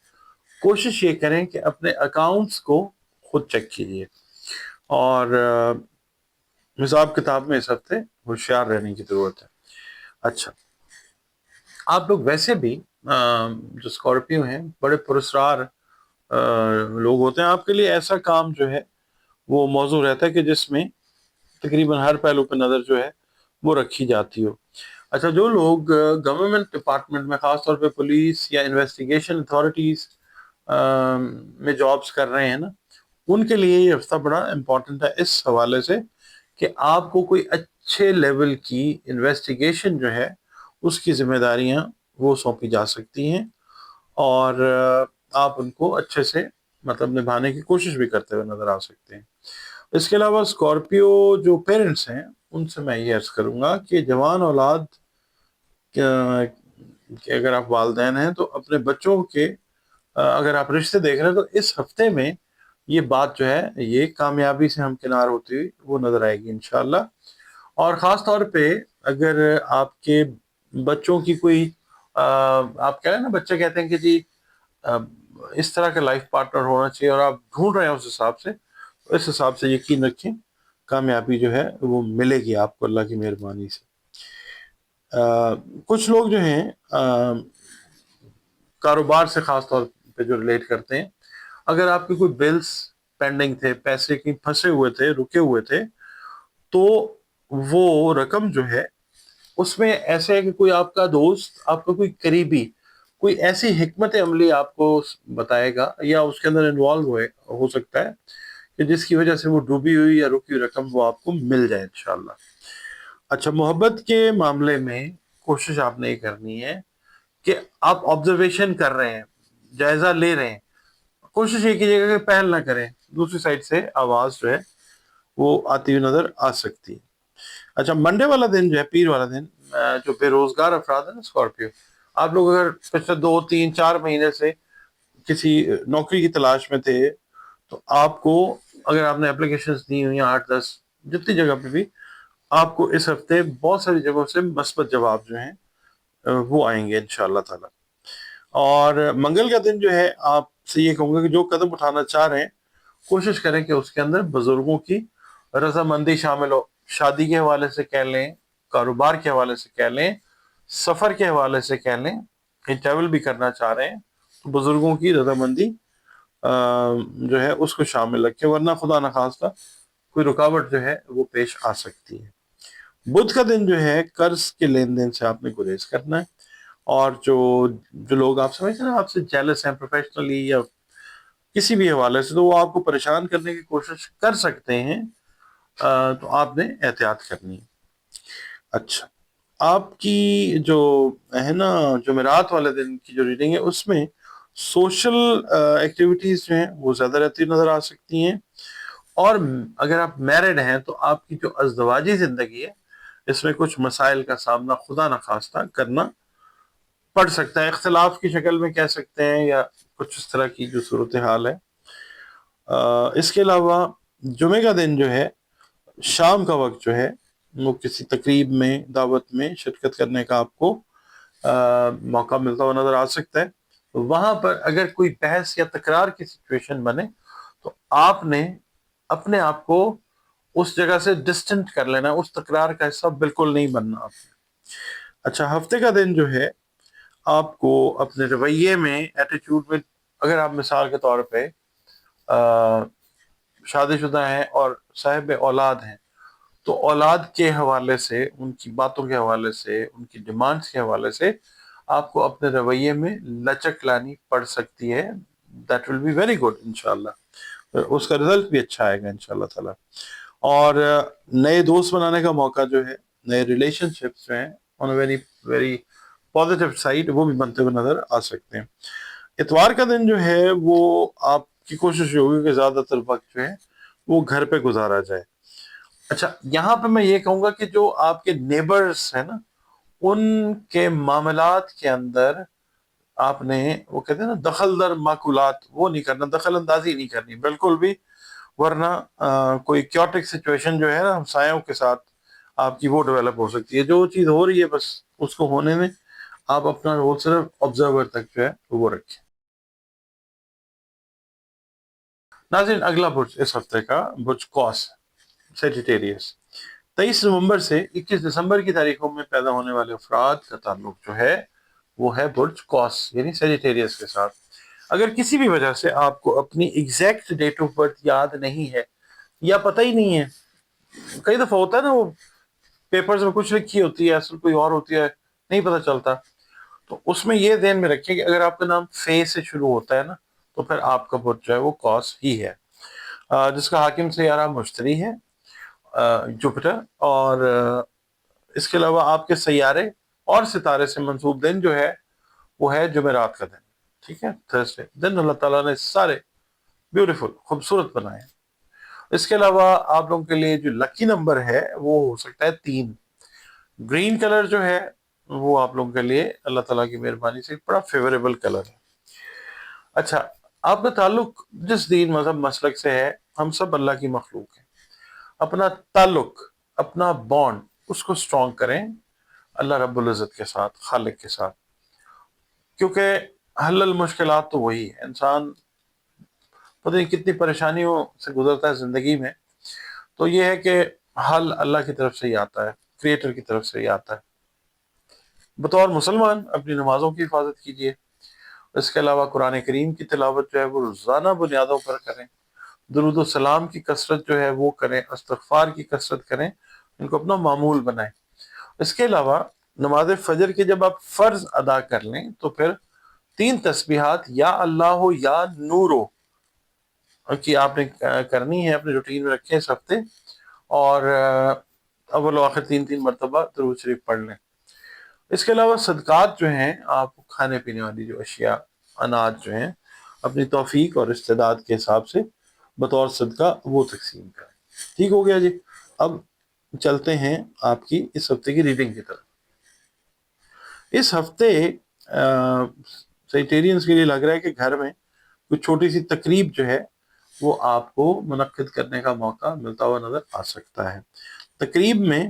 کوشش یہ کریں کہ اپنے اکاؤنٹس کو خود چیک کیجیے. اور حساب کتاب میں اس ہفتے ہوشیار رہنے کی ضرورت ہے. اچھا، آپ لوگ ویسے بھی جو اسکارپیو ہیں بڑے پراسرار لوگ ہوتے ہیں. آپ کے لیے ایسا کام جو ہے وہ موضوع رہتا ہے کہ جس میں تقریباً ہر پہلو پہ نظر جو ہے وہ رکھی جاتی ہو. اچھا، جو لوگ گورنمنٹ ڈپارٹمنٹ میں، خاص طور پہ پولیس یا انویسٹیگیشن اتھارٹیز میں جابس کر رہے ہیں نا، ان کے لیے یہ ہفتہ بڑا امپورٹنٹ ہے اس حوالے سے کہ آپ کو کوئی اچھے لیول کی انویسٹیگیشن جو ہے اس کی ذمہ داریاں وہ سونپی جا سکتی ہیں، اور آپ ان کو اچھے سے مطلب نبھانے کی کوشش بھی کرتے ہوئے نظر آ سکتے ہیں. اس کے علاوہ اسکارپیو جو پیرنٹس ہیں ان سے میں یہ عرض کروں گا کہ جوان اولاد کہ اگر آپ والدین ہیں تو اپنے بچوں کے اگر آپ رشتے دیکھ رہے ہیں تو اس ہفتے میں یہ بات جو ہے یہ کامیابی سے ہمکنار ہوتی ہوئی وہ نظر آئے گی انشاءاللہ. اور خاص طور پہ اگر آپ کے بچوں کی کوئی آپ کہہ رہے ہیں نا، بچے کہتے ہیں کہ جی اس طرح کا لائف پارٹنر ہونا چاہیے اور آپ ڈھونڈ رہے ہیں اس حساب سے، تو اس حساب سے یقین رکھیں کامیابی جو ہے وہ ملے گی آپ کو اللہ کی مہربانی سے. کچھ لوگ جو ہیں کاروبار سے خاص طور پہ جو ریلیٹ کرتے ہیں، اگر آپ کے کوئی بلز پینڈنگ تھے، پیسے کی پھنسے ہوئے تھے، رکے ہوئے تھے، تو وہ رقم جو ہے اس میں ایسے ہے کہ کوئی آپ کا دوست، آپ کا کوئی قریبی کوئی ایسی حکمت عملی آپ کو بتائے گا یا اس کے اندر انوالو ہو سکتا ہے کہ جس کی وجہ سے وہ ڈوبی ہوئی یا رکی ہوئی رقم وہ آپ کو مل جائے انشاءاللہ. اچھا، محبت کے معاملے میں کوشش آپ نے یہ کرنی ہے کہ آپ آبزرویشن کر رہے ہیں، جائزہ لے رہے ہیں. کوشش یہ کیجیے گا کہ پہل نہ کریں، دوسری سائڈ سے آواز جو ہے وہ آتی ہوئی نظر آ سکتی ہے. اچھا، منڈے والا دن جو ہے، پیر والا دن، جو بے روزگار افراد ہیں نا اسکارپیو، آپ لوگ اگر پچھلے 2 3 4 مہینے سے کسی نوکری کی تلاش میں تھے تو آپ کو، اگر آپ نے اپلیکیشنز دی ہوئی ہیں 8 10 جتنی جگہ پہ بھی، آپ کو اس ہفتے بہت ساری جگہوں سے مثبت جواب جو ہیں وہ آئیں گے انشاءاللہ تعالی. اور منگل کا دن جو ہے، آپ سے یہ کہوں گا کہ جو قدم اٹھانا چاہ رہے ہیں کوشش کریں کہ اس کے اندر بزرگوں کی رضامندی شامل ہو، شادی کے حوالے سے کہہ لیں، کاروبار کے حوالے سے کہہ لیں، سفر کے حوالے سے کہہ لیں، کہیں ٹریول بھی کرنا چاہ رہے ہیں تو بزرگوں کی رضامندی جو ہے اس کو شامل رکھیں، ورنہ خدا نخواستہ کوئی رکاوٹ جو ہے وہ پیش آ سکتی ہے۔ بدھ کا دن جو ہے قرض کے لین دین سے آپ نے گریز کرنا ہے، اور جو لوگ آپ سمجھتے ہیں نا آپ سے جیلس ہیں پروفیشنلی یا کسی بھی حوالے سے، تو وہ آپ کو پریشان کرنے کی کوشش کر سکتے ہیں، تو آپ نے احتیاط کرنی ہے۔ اچھا، آپ کی جو ہے نا جمعرات والے دن کی جو ریڈنگ ہے اس میں سوشل ایکٹیویٹیز جو ہیں وہ زیادہ رہتی نظر آ سکتی ہیں، اور اگر آپ میرڈ ہیں تو آپ کی جو ازدواجی زندگی ہے اس میں کچھ مسائل کا سامنا خدا نخواستہ کرنا پڑ سکتا ہے، اختلاف کی شکل میں کہہ سکتے ہیں، یا کچھ اس طرح کی جو صورتحال ہے۔ اس کے علاوہ جمعے کا دن جو ہے شام کا وقت جو ہے وہ کسی تقریب میں دعوت میں شرکت کرنے کا آپ کو موقع ملتا ہوا نظر آ سکتا ہے۔ وہاں پر اگر کوئی بحث یا تکرار کی سچویشن بنے تو آپ نے اپنے آپ کو اس جگہ سے ڈسٹنٹ کر لینا، اس تکرار کا حصہ بالکل نہیں بننا آپ نے۔ اچھا، ہفتے کا دن جو ہے آپ کو اپنے رویے میں، ایٹیٹیوڈ میں، اگر آپ مثال کے طور پہ شادی شدہ ہیں اور صاحب اولاد ہیں تو اولاد کے حوالے سے، ان کی باتوں کے حوالے سے، ان کی ڈیمانڈس کے حوالے سے آپ کو اپنے رویے میں لچک لانی پڑ سکتی ہے۔ That will be very good انشاءاللہ، اس کا رزلٹ بھی اچھا آئے گا انشاءاللہ تعالیٰ۔ اور نئے دوست بنانے کا موقع جو ہے، نئے ریلیشن شپس جو ہیں on a very very positive side وہ بھی بنتے ہوئے نظر آ سکتے ہیں۔ اتوار کا دن جو ہے وہ آپ کی کوشش یہ ہوگی کہ زیادہ تر وقت جو ہے وہ گھر پہ گزارا جائے۔ اچھا، یہاں پہ میں یہ کہوں گا کہ جو آپ کے نیبرز ہیں نا ان کے معاملات کے اندر آپ نے، وہ کہتے ہیں نا دخل در معقولات، وہ نہیں کرنا، دخل اندازی نہیں کرنی بالکل بھی، ورنہ کوئی کیوٹک سچویشن جو ہے نا ہمسایوں کے ساتھ آپ کی وہ ڈیولپ ہو سکتی ہے۔ جو چیز ہو رہی ہے بس اس کو ہونے میں، آپ اپنا رول صرف آبزرور تک جو ہے وہ رکھیں۔ ناظرین، اگلا برج اس ہفتے کا برج قوس، سیجیٹیریس۔ 23 نومبر سے 21 دسمبر کی تاریخوں میں پیدا ہونے والے افراد کا تعلق جو ہے وہ ہے برج قوس یعنی سیجیٹیریس کے ساتھ۔ اگر کسی بھی وجہ سے آپ کو اپنی ایگزیکٹ ڈیٹ آف برتھ یاد نہیں ہے یا پتہ ہی نہیں ہے، کئی دفعہ ہوتا ہے نا وہ پیپرز میں کچھ لکھی ہوتی ہے اصل کوئی اور ہوتی ہے، نہیں پتہ چلتا، تو اس میں یہ ذہن میں رکھیں کہ اگر آپ کا نام فے سے شروع ہوتا ہے نا تو پھر آپ کا برج جو ہے وہ قوس ہی ہے، جس کا حاکم سیارہ مشتری ہے، جوپٹر، اور اس کے علاوہ آپ کے سیارے اور ستارے سے منسوب دن جو ہے وہ ہے جمعرات کا دن، ٹھیک ہے، تھرسڈے دن اللہ تعالیٰ نے سارے بیوٹیفل خوبصورت بنائے ہیں۔ اس کے علاوہ آپ لوگوں کے لیے جو لکی نمبر ہے وہ ہو سکتا ہے 3۔ گرین کلر جو ہے وہ آپ لوگوں کے لیے اللہ تعالیٰ کی مہربانی سے بڑا فیوریبل کلر ہے۔ اچھا، آپ کا تعلق جس دین مذہب مسلک سے ہے، ہم سب اللہ کی مخلوق ہیں، اپنا تعلق، اپنا بانڈ اس کو سٹرونگ کریں اللہ رب العزت کے ساتھ، خالق کے ساتھ، کیونکہ حل المشکلات تو وہی ہے۔ انسان پتہ نہیں کتنی پریشانیوں سے گزرتا ہے زندگی میں، تو یہ ہے کہ حل اللہ کی طرف سے ہی آتا ہے، کریٹر کی طرف سے ہی آتا ہے۔ بطور مسلمان اپنی نمازوں کی حفاظت کیجیے، اس کے علاوہ قرآن کریم کی تلاوت جو ہے وہ روزانہ بنیادوں پر کریں، درود و سلام کی کثرت جو ہے وہ کریں، استغفار کی کثرت کریں، ان کو اپنا معمول بنائیں۔ اس کے علاوہ نماز فجر کے جب آپ فرض ادا کر لیں تو پھر 3 تسبیحات یا اللہ ہو یا نور ہو کہ آپ نے کرنی ہے، اپنے روٹین میں رکھیں اس ہفتے، اور اول و آخر 3 مرتبہ درود شریف پڑھ لیں۔ اس کے علاوہ صدقات جو ہیں، آپ کھانے پینے والی جو اشیاء، اناج جو ہیں، اپنی توفیق اور استعداد کے حساب سے بطور صدقہ وہ تقسیم کریں۔ ٹھیک ہو گیا جی؟ اب چلتے ہیں آپ کی اس ہفتے کی ریڈنگ کی طرف۔ اس ہفتے سیجیٹیرینز کے لیے لگ رہا ہے کہ گھر میں کوئی چھوٹی سی تقریب جو ہے وہ آپ کو منعقد کرنے کا موقع ملتا ہوا نظر آ سکتا ہے۔ تقریب میں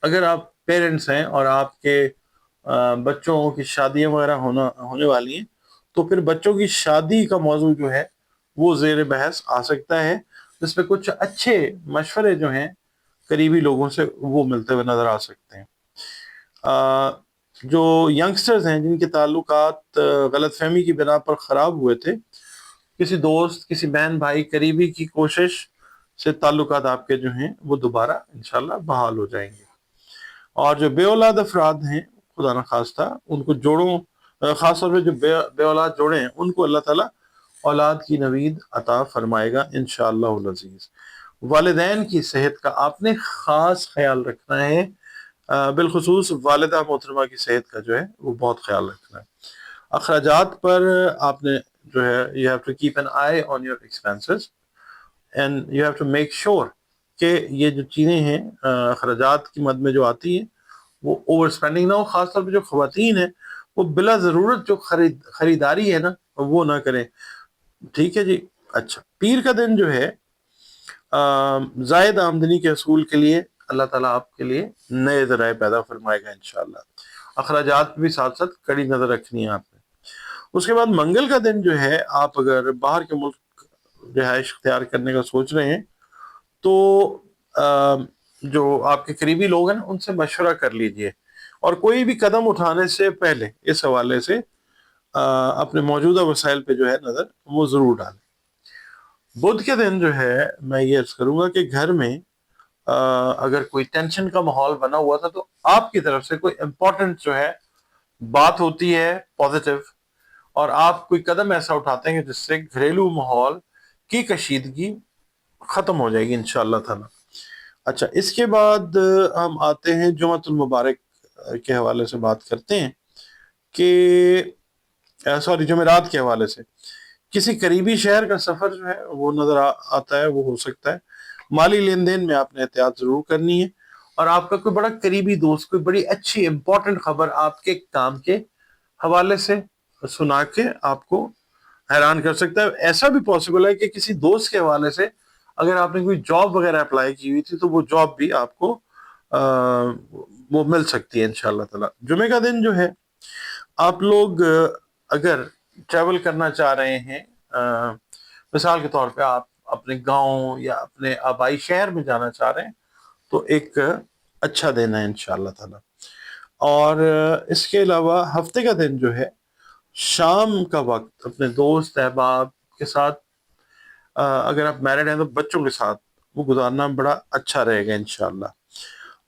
اگر آپ پیرنٹس ہیں اور آپ کے بچوں کی شادیاں وغیرہ ہونے والی ہیں تو پھر بچوں کی شادی کا موضوع جو ہے وہ زیر بحث آ سکتا ہے، جس پہ کچھ اچھے مشورے جو ہیں قریبی لوگوں سے وہ ملتے ہوئے نظر آ سکتے ہیں۔ جو ینگسٹرز ہیں جن کے تعلقات غلط فہمی کی بنا پر خراب ہوئے تھے، کسی دوست، کسی بہن بھائی قریبی کی کوشش سے تعلقات آپ کے جو ہیں وہ دوبارہ انشاءاللہ بحال ہو جائیں گے۔ اور جو بے اولاد افراد ہیں، خدا نخواستہ ان کو جوڑوں، خاص طور پہ جو بے اولاد جوڑے ہیں، ان کو اللہ تعالیٰ اولاد کی نوید عطا فرمائے گا انشاءاللہ العزیز۔ والدین کی صحت کا آپ نے خاص خیال رکھنا ہے، بالخصوص والدہ محترمہ کی صحت کا جو ہے وہ بہت خیال رکھنا ہے۔ اخراجات پر آپ نے جو ہے you have to keep an eye on your expenses and you have to make sure کہ یہ جو چیزیں ہیں اخراجات کی مد میں جو آتی ہیں وہ اوور اسپینڈنگ نہ ہو، خاص طور پہ جو خواتین ہیں وہ بلا ضرورت جو خریداری ہے نا وہ نہ کریں، ٹھیک ہے جی۔ اچھا، پیر کا دن جو ہے زائد آمدنی کے حصول کے لیے اللہ تعالیٰ آپ کے لیے نئے ذرائع پیدا فرمائے گا انشاءاللہ۔ اخراجات پہ بھی ساتھ ساتھ کڑی نظر رکھنی ہے آپ نے۔ اس کے بعد منگل کا دن جو ہے، آپ اگر باہر کے ملک رہائش اختیار کرنے کا سوچ رہے ہیں تو جو آپ کے قریبی لوگ ہیں ان سے مشورہ کر لیجئے، اور کوئی بھی قدم اٹھانے سے پہلے اس حوالے سے اپنے موجودہ وسائل پہ جو ہے نظر وہ ضرور ڈالیں۔ بدھ کے دن جو ہے میں یہ عرض کروں گا کہ گھر میں اگر کوئی ٹینشن کا ماحول بنا ہوا تھا تو آپ کی طرف سے کوئی امپورٹنٹ جو ہے بات ہوتی ہے پازیٹیو، اور آپ کوئی قدم ایسا اٹھاتے ہیں جس سے گھریلو ماحول کی کشیدگی ختم ہو جائے گی انشاءاللہ تعالی۔ اچھا، اس کے بعد ہم آتے ہیں جمعۃ المبارک کے حوالے سے بات کرتے ہیں کہ جمعرات کے حوالے سے کسی قریبی شہر کا سفر جو ہے وہ نظر آتا ہے، وہ ہو سکتا ہے۔ مالی لین دین میں آپ نے احتیاط ضرور کرنی ہے، اور آپ کا کوئی بڑا قریبی دوست کوئی بڑی اچھی امپورٹنٹ خبر آپ کے کام کے حوالے سے سنا کے آپ کو حیران کر سکتا ہے۔ ایسا بھی پاسبل ہے کہ کسی دوست کے حوالے سے اگر آپ نے کوئی جاب وغیرہ اپلائی کی ہوئی تھی تو وہ جاب بھی آپ کو وہ مل سکتی ہے انشاءاللہ تعالی۔ جمعے کا دن جو ہے، آپ لوگ اگر ٹریول کرنا چاہ رہے ہیں، مثال کے طور پہ آپ اپنے گاؤں یا اپنے آبائی شہر میں جانا چاہ رہے ہیں تو ایک اچھا دن ہے انشاءاللہ تعالی۔ اور اس کے علاوہ ہفتے کا دن جو ہے، شام کا وقت اپنے دوست احباب کے ساتھ، اگر آپ میرڈ ہیں تو بچوں کے ساتھ وہ گزارنا بڑا اچھا رہے گا انشاءاللہ۔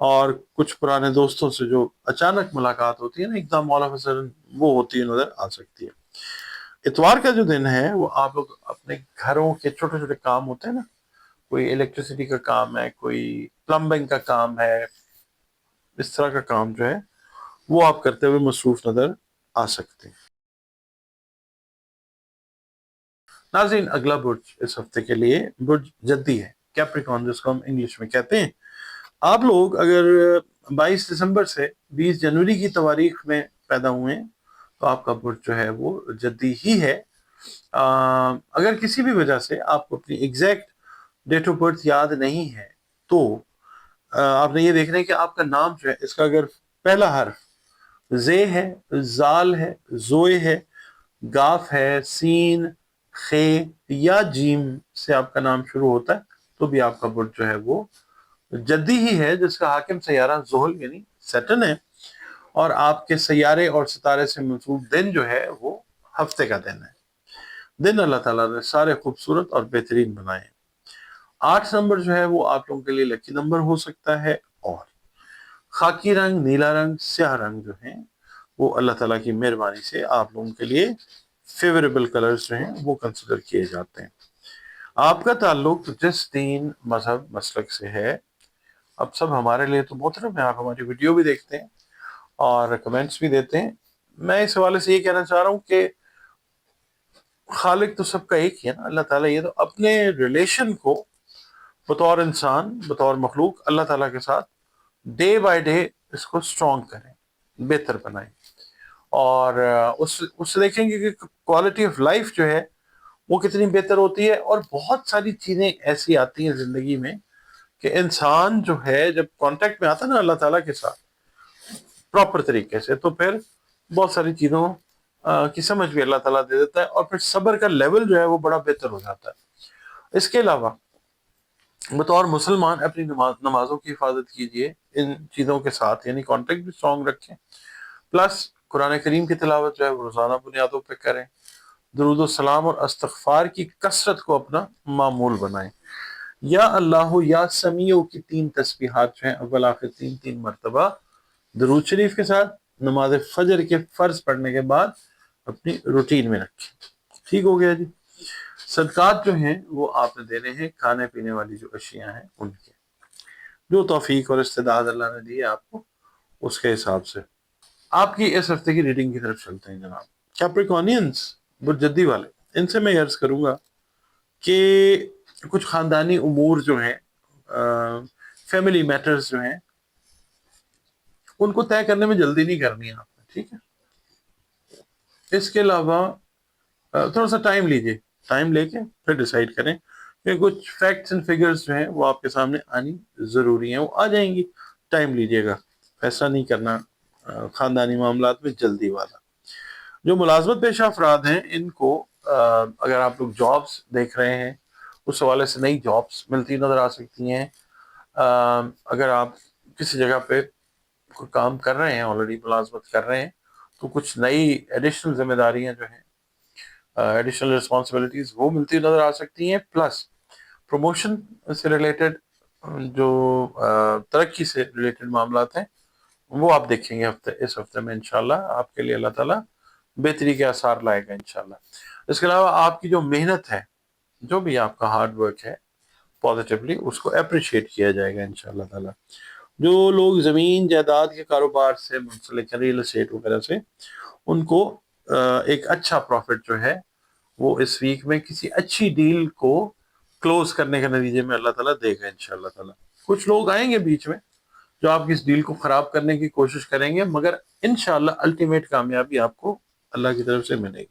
اور کچھ پرانے دوستوں سے جو اچانک ملاقات ہوتی ہے نا ایک دم آل آف اے سڈن، وہ ہوتی ہے، نظر آ سکتی ہے۔ اتوار کا جو دن ہے وہ آپ لوگ اپنے گھروں کے چھوٹے چھوٹے کام ہوتے ہیں نا، کوئی الیکٹریسٹی کا کام ہے، کوئی پلمبنگ کا کام ہے، اس طرح کا کام جو ہے وہ آپ کرتے ہوئے مصروف نظر آ سکتے ہیں۔ ناظرین، اگلا برج اس ہفتے کے لیے برج جدی ہے، کیپریکارن، جس کو ہم انگلش میں کہتے ہیں۔ آپ لوگ اگر 22 دسمبر سے 20 جنوری کی تواریخ میں پیدا ہوئے ہیں تو آپ کا برج جو ہے وہ جدی ہی ہے۔ اگر کسی بھی وجہ سے آپ کو اپنی ایگزیکٹ ڈیٹ آف برتھ یاد نہیں ہے تو آپ نے یہ دیکھنا ہے کہ آپ کا نام جو ہے اس کا اگر پہلا حرف زے ہے، زال ہے، زوئے ہے، گاف ہے، سین، خے یا جیم سے آپ کا نام شروع ہوتا ہے تو بھی آپ کا برج جو ہے وہ جدی ہی ہے، جس کا حاکم سیارہ زحل یعنی سیٹرن ہے، اور آپ کے سیارے اور ستارے سے منسوب دن جو ہے وہ ہفتے کا دن ہے۔ دن اللہ تعالیٰ نے سارے خوبصورت اور بہترین بنائے ہیں۔ 8 نمبر جو ہے وہ آپ لوگوں کے لیے لکی نمبر ہو سکتا ہے، اور خاکی رنگ، نیلا رنگ، سیاہ رنگ جو ہیں وہ اللہ تعالیٰ کی مہربانی سے آپ لوگوں کے لیے فیوریبل کلرز جو ہیں وہ کنسیڈر کیے جاتے ہیں۔ آپ کا تعلق جس دین، مذہب، مسلک سے ہے، اب سب ہمارے لیے تو محترم ہے، آپ ہماری ویڈیو بھی دیکھتے ہیں اور کمنٹس بھی دیتے ہیں۔ میں اس حوالے سے یہ کہنا چاہ رہا ہوں کہ خالق تو سب کا ایک ہی ہے نا، اللہ تعالیٰ۔ یہ تو اپنے ریلیشن کو بطور انسان، بطور مخلوق اللہ تعالیٰ کے ساتھ ڈے بائی ڈے اس کو اسٹرانگ کریں، بہتر بنائیں، اور اس سے دیکھیں گے کہ کوالٹی آف لائف جو ہے وہ کتنی بہتر ہوتی ہے۔ اور بہت ساری چیزیں ایسی آتی ہیں زندگی میں کہ انسان جو ہے جب کانٹیکٹ میں آتا ہے نا اللہ تعالیٰ کے ساتھ پراپر طریقے سے، تو پھر بہت ساری چیزوں کی سمجھ بھی اللہ تعالیٰ دے دیتا ہے، اور پھر صبر کا لیول جو ہے وہ بڑا بہتر ہو جاتا ہے۔ اس کے علاوہ بطور مسلمان اپنی نمازوں کی حفاظت کیجیے ان چیزوں کے ساتھ، یعنی کانٹیکٹ بھی اسٹرانگ رکھیں، پلس قرآن کریم کی تلاوت جو ہے وہ روزانہ بنیادوں پہ کریں، درود و سلام اور استغفار کی کثرت کو اپنا معمول بنائیں، یا اللہ یا سمیع کی 3 تسبیحات جو ہیں اول آخر 3 مرتبہ درود شریف کے ساتھ نماز فجر کے فرض پڑھنے کے بعد اپنی روٹین میں رکھیں۔ ٹھیک ہو گیا جی۔ صدقات جو ہیں وہ آپ نے دینے ہیں کھانے پینے والی جو اشیاء ہیں ان کے، جو توفیق اور استعداد اللہ نے دی ہے آپ کو اس کے حساب سے۔ آپ کی اس ہفتے کی ریڈنگ کی طرف چلتے ہیں جناب۔ کیپریکونینز برجدی والے، ان سے میں عرض کروں گا کہ کچھ خاندانی امور جو ہیں، فیملی میٹرز جو ہیں، ان کو طے کرنے میں جلدی نہیں کرنی ہے آپ نے، ٹھیک ہے۔ اس کے علاوہ تھوڑا سا ٹائم لیجیے، ٹائم لے کے پھر ڈیسائیڈ کریں کہ کچھ فیکٹس اینڈ فگرز جو ہیں وہ آپ کے سامنے آنی ضروری ہیں، وہ آ جائیں گی، ٹائم لیجیے گا، فیصلہ نہیں کرنا خاندانی معاملات میں جلدی والا۔ جو ملازمت پیشہ افراد ہیں ان کو اگر آپ لوگ جابس دیکھ رہے ہیں اس حوالے سے نئی جابس ملتی نظر آ سکتی ہیں۔ اگر آپ کسی جگہ پہ کوئی کام کر رہے ہیں، آلریڈی ملازمت کر رہے ہیں، تو کچھ نئی ایڈیشنل ذمہ داریاں جو ہیں، ایڈیشنل رسپانسبلٹیز وہ ملتی نظر آ سکتی ہیں، پلس پروموشن سے ریلیٹڈ جو ترقی سے ریلیٹڈ معاملات ہیں وہ آپ دیکھیں گے اس ہفتے میں انشاءاللہ آپ کے لیے اللہ تعالیٰ بہتری کے آثار لائے گا انشاءاللہ۔ اس کے علاوہ آپ کی جو محنت ہے، جو بھی آپ کا ہارڈ ورک ہے، پازیٹیولی اس کو اپریشیٹ کیا جائے گا انشاءاللہ تعالیٰ۔ جو لوگ زمین جائیداد کے کاروبار سے منسلک ہیں، ریل اسٹیٹ وغیرہ سے، ان کو ایک اچھا پروفٹ جو ہے وہ اس ویک میں کسی اچھی ڈیل کو کلوز کرنے کے نتیجے میں اللہ تعالیٰ دے گا انشاءاللہ تعالیٰ۔ کچھ لوگ آئیں گے بیچ میں جو آپ کی اس ڈیل کو خراب کرنے کی کوشش کریں گے، مگر انشاءاللہ الٹیمیٹ کامیابی آپ کو اللہ کی طرف سے ملے گی۔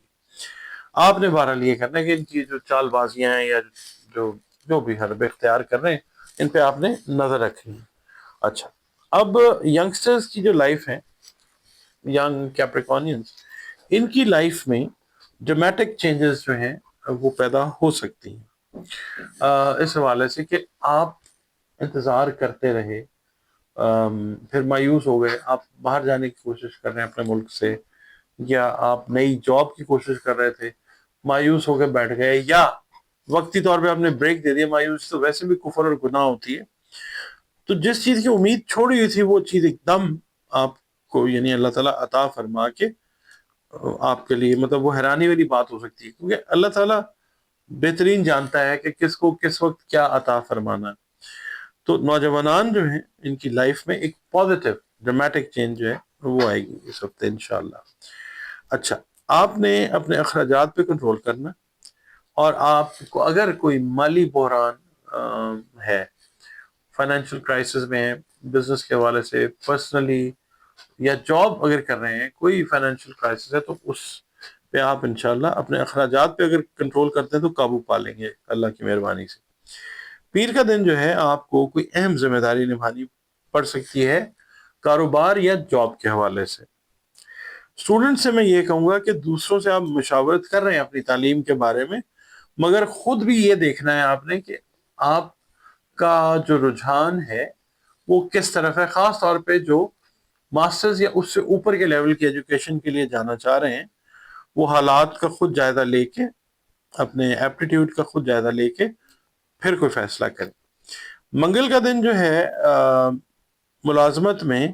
آپ نے بہرحال یہ کرنا ہے کہ ان کی جو چال بازیاں ہیں یا جو بھی حربے اختیار کر رہے ہیں ان پہ آپ نے نظر رکھنی ہے۔ اچھا، اب ینگسٹرز کی جو لائف ہے، ینگ کیپریکونینز، ان کی لائف میں ڈرامیٹک چینجز جو ہیں وہ پیدا ہو سکتی ہیں، اس حوالے سے کہ آپ انتظار کرتے رہے، پھر مایوس ہو گئے، آپ باہر جانے کی کوشش کر رہے ہیں اپنے ملک سے، یا آپ نئی جاب کی کوشش کر رہے تھے، مایوس ہو کے بیٹھ گئے، یا وقتی طور پہ آپ نے بریک دے دیا۔ مایوس تو ویسے بھی کفر اور گناہ ہوتی ہے، تو جس چیز کی امید چھوڑی ہوئی تھی وہ چیز ایک دم آپ کو یعنی اللہ تعالیٰ عطا فرما کے آپ کے لیے، مطلب وہ حیرانی والی بات ہو سکتی ہے، کیونکہ اللہ تعالیٰ بہترین جانتا ہے کہ کس کو کس وقت کیا عطا فرمانا ہے۔ تو نوجوانان جو ہیں ان کی لائف میں ایک پازیٹیو ڈرامیٹک چینج جو ہے وہ آئے گی اس وقت انشاءاللہ۔ اچھا، آپ نے اپنے اخراجات پہ کنٹرول کرنا، اور آپ کو اگر کوئی مالی بحران ہے، فائنینشیل کرائسس میں ہے، بزنس کے حوالے سے، پرسنلی، یا جاب اگر کر رہے ہیں، کوئی فائنینشیل کرائسس ہے، تو اس پہ آپ انشاءاللہ اپنے اخراجات پہ اگر کنٹرول کرتے ہیں تو قابو پا لیں گے اللہ کی مہربانی سے۔ پیر کا دن جو ہے آپ کو کوئی اہم ذمہ داری نبھانی پڑ سکتی ہے کاروبار یا جاب کے حوالے سے۔ اسٹوڈنٹ سے میں یہ کہوں گا کہ دوسروں سے آپ مشاورت کر رہے ہیں اپنی تعلیم کے بارے میں، مگر خود بھی یہ دیکھنا ہے آپ نے کہ آپ کا جو رجحان ہے وہ کس طرف ہے، خاص طور پہ جو ماسٹرز یا اس سے اوپر کے لیول کی ایجوکیشن کے لیے جانا چاہ رہے ہیں، وہ حالات کا خود جائزہ لے کے، اپنے ایپٹیٹیوڈ کا خود جائزہ لے کے پھر کوئی فیصلہ کریں۔ منگل کا دن جو ہے ملازمت میں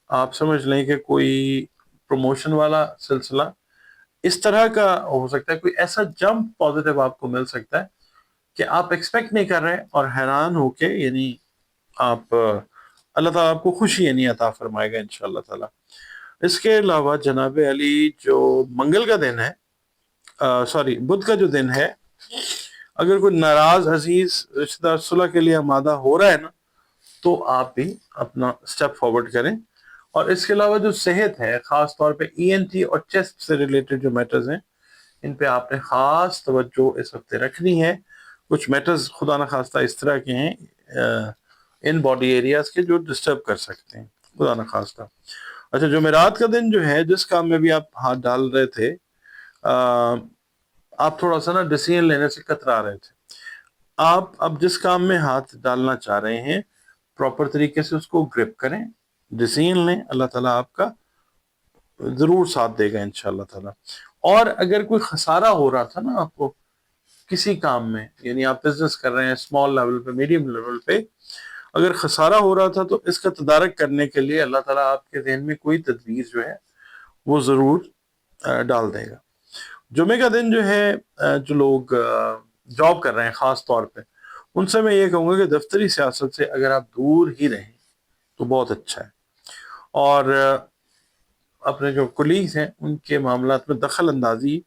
آپ سمجھ لیں کہ کوئی پروموشن والا سلسلہ اس طرح کا ہو سکتا ہے، کوئی ایسا جمپ پازیٹیو آپ کو مل سکتا ہے کہ آپ ایکسپیکٹ نہیں کر رہے اور حیران ہو کے یعنی آپ اللہ تعالیٰ آپ کو خوشی یعنی عطا فرمائے گا انشاءاللہ تعالیٰ۔ اس کے علاوہ جناب علی جو منگل کا دن ہے، بدھ کا جو دن ہے، اگر کوئی ناراض عزیز رشتہ دار صلح کے لیے آمادہ ہو رہا ہے نا، تو آپ بھی اپنا سٹیپ فارورڈ کریں۔ اور اس کے علاوہ جو صحت ہے، خاص طور پہ ENT اور چیسٹ سے ریلیٹڈ جو میٹرز ہیں، ان پہ آپ نے خاص توجہ اس ہفتے رکھنی ہے۔ کچھ میٹرز خدا نخواستہ اس طرح کے ہیں ان باڈی ایریاز کے جو ڈسٹرب کر سکتے ہیں، خدا نخواستہ۔ اچھا، جمعرات کا دن جو ہے، جس کام میں بھی آپ ہاتھ ڈال رہے تھے، آپ تھوڑا سا نا ڈیسیژن لینے سے کترا رہے تھے، آپ اب جس کام میں ہاتھ ڈالنا چاہ رہے ہیں پراپر طریقے سے اس کو گرپ کریں، ڈیسیژن لیں، اللہ تعالیٰ آپ کا ضرور ساتھ دے گا انشاءاللہ تعالیٰ۔ اور اگر کوئی خسارہ ہو رہا تھا نا آپ کو کسی کام میں، یعنی آپ بزنس کر رہے ہیں اسمال لیول پہ، میڈیم لیول پہ، اگر خسارہ ہو رہا تھا تو اس کا تدارک کرنے کے لیے اللہ تعالیٰ آپ کے ذہن میں کوئی تدبیر جو ہے وہ ضرور ڈال دے گا۔ جمعے کا دن جو ہے جو لوگ جاب کر رہے ہیں خاص طور پہ، ان سے میں یہ کہوں گا کہ دفتری سیاست سے اگر آپ دور ہی رہیں تو بہت اچھا ہے، اور اپنے جو کولیگز ہیں ان کے معاملات میں دخل اندازی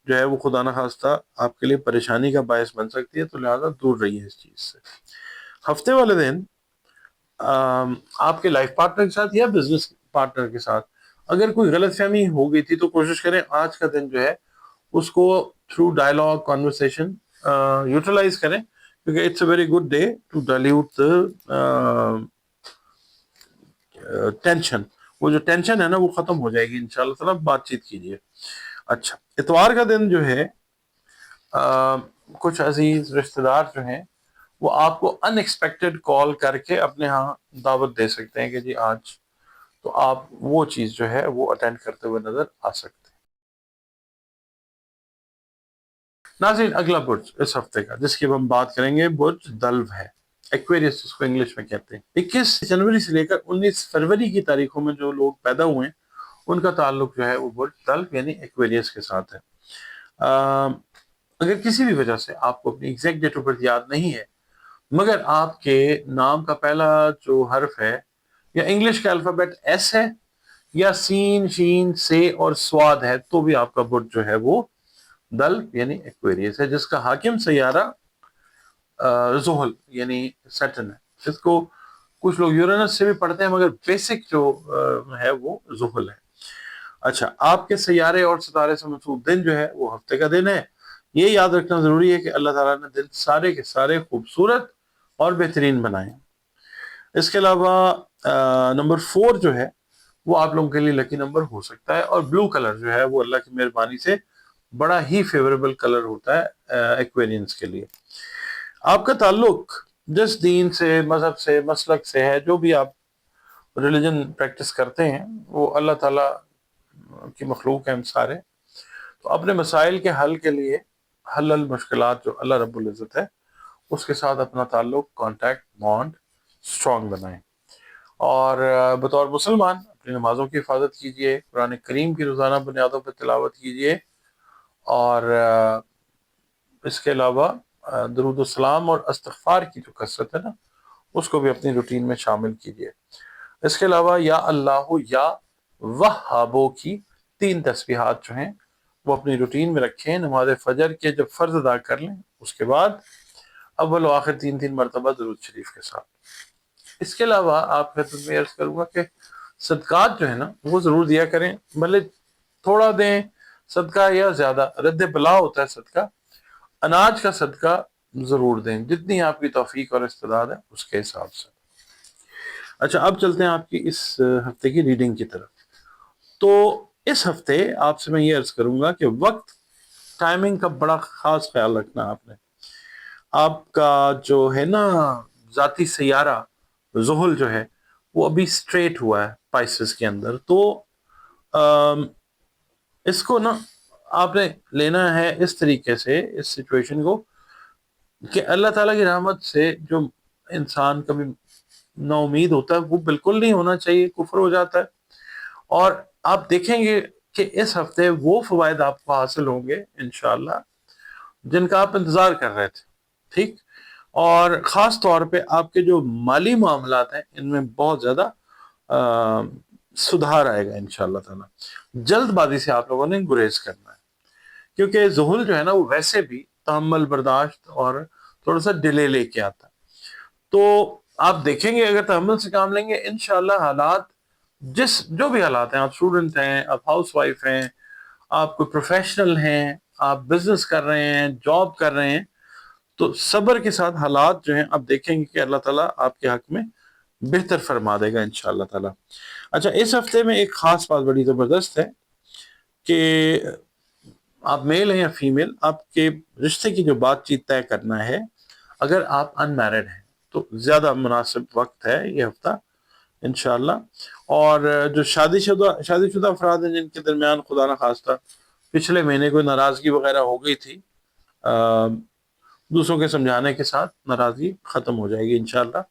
جو ہے وہ خدا نخواستہ آپ کے لیے پریشانی کا باعث بن سکتی ہے، تو لہٰذا دور رہیے اس چیز سے۔ ہفتے والے دن آپ کے لائف پارٹنر کے ساتھ یا بزنس پارٹنر کے ساتھ اگر کوئی غلط فہمی ہو گئی تھی تو کوشش کریں آج کا دن جو ہے اس کو تھرو ڈائلاگ کانورسیشن یوٹیلائز کریں، کیونکہ it's a very good day to dilute tension. وہ جو ٹینشن ہے نا وہ ختم ہو جائے گی انشاءاللہ تعالیٰ، بات چیت کیجیے۔ اچھا، اتوار کا دن جو ہے کچھ عزیز رشتہ دار جو ہیں وہ آپ کو ان ایکسپیکٹڈ کال کر کے اپنے ہاں دعوت دے سکتے ہیں کہ جی آج، تو آپ وہ چیز جو ہے وہ اٹینڈ کرتے ہوئے نظر آ سکتے ہیں۔ ناظرین، اگلا برج اس ہفتے کا جس کی ہم بات کریں گے برج دلو ہے، ایکویریس جس کو انگلش میں کہتے ہیں۔ 21 جنوری سے لے کر 19 فروری کی تاریخوں میں جو لوگ پیدا ہوئے ہیں ان کا تعلق جو ہے وہ برج دلو یعنی ایکویریس کے ساتھ ہے۔ اگر کسی بھی وجہ سے آپ کو اپنی ایگزیکٹ ڈیٹ آف برتھ یاد نہیں ہے، مگر آپ کے نام کا پہلا جو حرف ہے یا انگلش کا الفابیٹ ایس ہے یا سین شین سے اور سواد ہے، تو بھی آپ کا برج جو ہے وہ دلو یعنی ایکویریس ہے، جس کا حاکم سیارہ زحل یعنی سیٹرن ہے۔ اس کو کچھ لوگ یورینس سے بھی پڑھتے ہیں، مگر بیسک جو ہے وہ زحل ہے۔ اچھا، آپ کے سیارے اور ستارے سے منسوب دن جو ہے وہ ہفتے کا دن ہے۔ یہ یاد رکھنا ضروری ہے کہ اللہ تعالیٰ نے دن سارے کے سارے خوبصورت اور بہترین بنائے ہیں۔ اس کے علاوہ نمبر 4 جو ہے وہ آپ لوگوں کے لیے لکی نمبر ہو سکتا ہے، اور بلو کلر جو ہے وہ اللہ کی مہربانی سے بڑا ہی فیوریبل کلر ہوتا ہے ایکویرینس کے لیے۔ آپ کا تعلق جس دین سے، مذہب سے، مسلک سے ہے، جو بھی آپ ریلیجن پریکٹس کرتے ہیں، وہ اللہ تعالیٰ کی مخلوق ہیں ہم سارے، تو اپنے مسائل کے حل کے لیے حل المشکلات جو اللہ رب العزت ہے اس کے ساتھ اپنا تعلق، کانٹیکٹ، بانڈ اسٹرانگ بنائیں، اور بطور مسلمان اپنی نمازوں کی حفاظت کیجیے، قرآن کریم کی روزانہ بنیادوں پر تلاوت کیجیے، اور اس کے علاوہ درود السلام اور استغفار کی جو کثرت ہے نا اس کو بھی اپنی روٹین میں شامل کیجیے۔ اس کے علاوہ یا اللہ یا وہابو کی 3 تسبیحات جو ہیں وہ اپنی روٹین میں رکھیں، نماز فجر کے جب فرض ادا کر لیں اس کے بعد اول و آخر 3 مرتبہ درود شریف کے ساتھ۔ اس کے علاوہ آپ خدمت میں عرض کروں گا کہ صدقات جو ہے نا وہ ضرور دیا کریں، بھلے تھوڑا دیں صدقہ یا زیادہ، رد بلا ہوتا ہے صدقہ، اناج کا صدقہ ضرور دیں جتنی آپ کی توفیق اور استعداد ہے اس کے حساب سے۔ اچھا، اب چلتے ہیں آپ کی اس ہفتے کی ریڈنگ کی طرف۔ تو اس ہفتے آپ سے میں یہ عرض کروں گا کہ وقت، ٹائمنگ کا بڑا خاص خیال رکھنا آپ نے۔ آپ کا جو ہے نا ذاتی سیارہ زحل جو ہے وہ ابھی اسٹریٹ ہوا ہے پائسس کے اندر، تو اس کو نا آپ نے لینا ہے اس طریقے سے اس سچویشن کو کہ اللہ تعالیٰ کی رحمت سے جو انسان کبھی نا امید ہوتا ہے وہ بالکل نہیں ہونا چاہیے، کفر ہو جاتا ہے، اور آپ دیکھیں گے کہ اس ہفتے وہ فوائد آپ کو حاصل ہوں گے انشاءاللہ جن کا آپ انتظار کر رہے تھے، ٹھیک، اور خاص طور پہ آپ کے جو مالی معاملات ہیں ان میں بہت زیادہ سدھار آئے گا انشاءاللہ تعالیٰ۔ جلد بازی سے آپ لوگوں نے گریز کرنا ہے، کیونکہ زحل جو ہے نا وہ ویسے بھی تحمل، برداشت اور تھوڑا سا ڈیلے لے کے آتا ہے، تو آپ دیکھیں گے اگر تحمل سے کام لیں گے انشاءاللہ حالات جو بھی حالات ہیں، آپ اسٹوڈنٹ ہیں، آپ ہاؤس وائف ہیں، آپ کوئی پروفیشنل ہیں، آپ بزنس کر رہے ہیں، جاب کر رہے ہیں، تو صبر کے ساتھ حالات جو ہیں آپ دیکھیں گے کہ اللہ تعالیٰ آپ کے حق میں بہتر فرما دے گا انشاءاللہ تعالیٰ۔ اچھا، اس ہفتے میں ایک خاص بات بڑی زبردست ہے کہ آپ میل ہیں یا فیمیل، آپ کے رشتے کی جو بات چیت طے کرنا ہے اگر آپ ان میرڈ ہیں تو زیادہ مناسب وقت ہے یہ ہفتہ انشاءاللہ. اور جو شادی شدہ افراد ہیں جن کے درمیان خدا نہ خواستہ پچھلے مہینے کوئی ناراضگی وغیرہ ہو گئی تھی، دوسروں کے سمجھانے کے ساتھ ناراضگی ختم ہو جائے گی انشاءاللہ.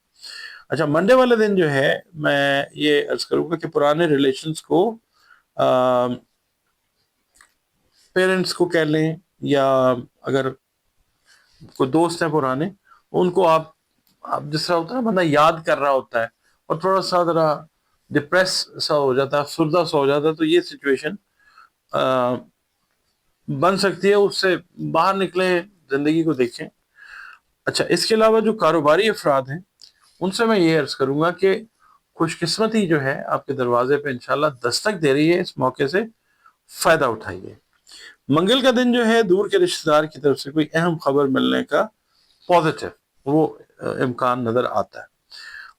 اچھا، منڈے والے دن جو ہے میں یہ عرض کروں گا کہ پرانے ریلیشنز کو پیرنٹس کو کہہ لیں یا اگر کوئی دوست ہیں پرانے، ان کو آپ جس طرح ہوتا ہے نا بندہ یاد کر رہا ہوتا ہے اور تھوڑا سا ذرا ڈپریس سا ہو جاتا ہے، افسردہ سا ہو جاتا ہے، تو یہ سچویشن بن سکتی ہے. اس سے باہر نکلیں، زندگی کو دیکھیں. اچھا، اس کے علاوہ جو کاروباری افراد ہیں ان سے میں یہ عرض کروں گا کہ خوش قسمتی جو ہے آپ کے دروازے پہ انشاءاللہ دستک دے رہی ہے، اس موقع سے فائدہ اٹھائیے. منگل کا دن جو ہے دور کے رشتہ دار کی طرف سے کوئی اہم خبر ملنے کا پازیٹیو وہ امکان نظر آتا ہے.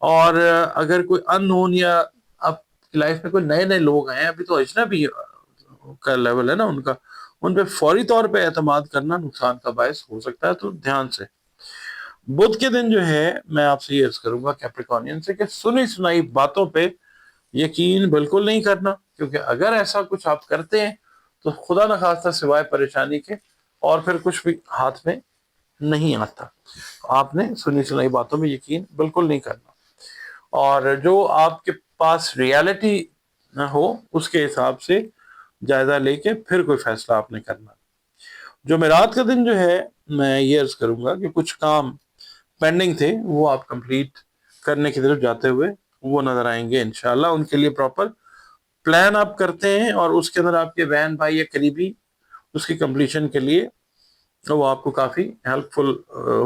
اور اگر کوئی ان نون یا آپ کی لائف میں کوئی نئے لوگ ہیں، ابھی تو اجنبی کا لیول ہے نا ان کا، ان پہ فوری طور پہ اعتماد کرنا نقصان کا باعث ہو سکتا ہے، تو دھیان سے. بدھ کے دن جو ہے میں آپ سے یہ عرض کروں گا کیپریکونین سے کہ سنی سنائی باتوں پہ یقین بالکل نہیں کرنا، کیونکہ اگر ایسا کچھ آپ کرتے ہیں تو خدا نخواستہ سوائے پریشانی کے اور پھر کچھ بھی ہاتھ میں نہیں آتا. آپ نے سنی سنائی باتوں میں یقین بالکل نہیں کرنا، اور جو آپ کے پاس ریالٹی ہو اس کے حساب سے جائزہ لے کے پھر کوئی فیصلہ آپ نے کرنا. جمعرات کا دن جو ہے میں یہ عرض کروں گا کہ کچھ کام پینڈنگ تھے وہ آپ کمپلیٹ کرنے کی طرف جاتے ہوئے وہ نظر آئیں گے انشاءاللہ. ان کے لیے پراپر پلان آپ کرتے ہیں اور اس کے اندر آپ کے بہن بھائی یا قریبی اس کی کمپلیشن کے لیے وہ آپ کو کافی ہیلپ فل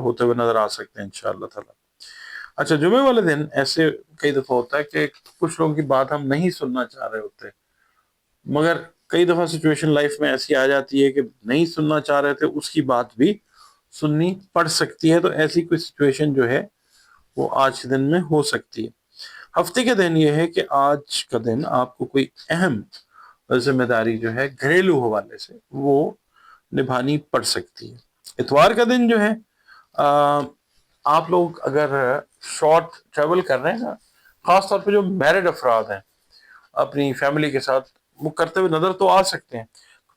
ہوتے ہوئے نظر آ سکتے ہیں انشاءاللہ تعالی. اچھا، جمعے والے دن ایسے کئی دفعہ ہوتا ہے کہ کچھ لوگوں کی بات ہم نہیں سننا چاہ رہے ہوتے، مگر کئی دفعہ سچویشن لائف میں ایسی آ جاتی ہے کہ نہیں سننا چاہ رہے تھے، اس کی بات بھی سننی پڑ سکتی ہے. تو ایسی کوئی سچویشن جو ہے وہ آج کے دن میں ہو سکتی ہے. ہفتے کے دن یہ ہے کہ آج کا دن آپ کو کوئی اہم ذمہ داری جو ہے گھریلو حوالے سے وہ نبھانی پڑ سکتی ہے. اتوار کا دن جو ہے آپ لوگ اگر شارٹ ٹریول کر رہے ہیں نا، خاص طور پہ جو میرڈ افراد ہیں اپنی فیملی کے ساتھ، وہ کرتے ہوئے نظر تو آ سکتے ہیں.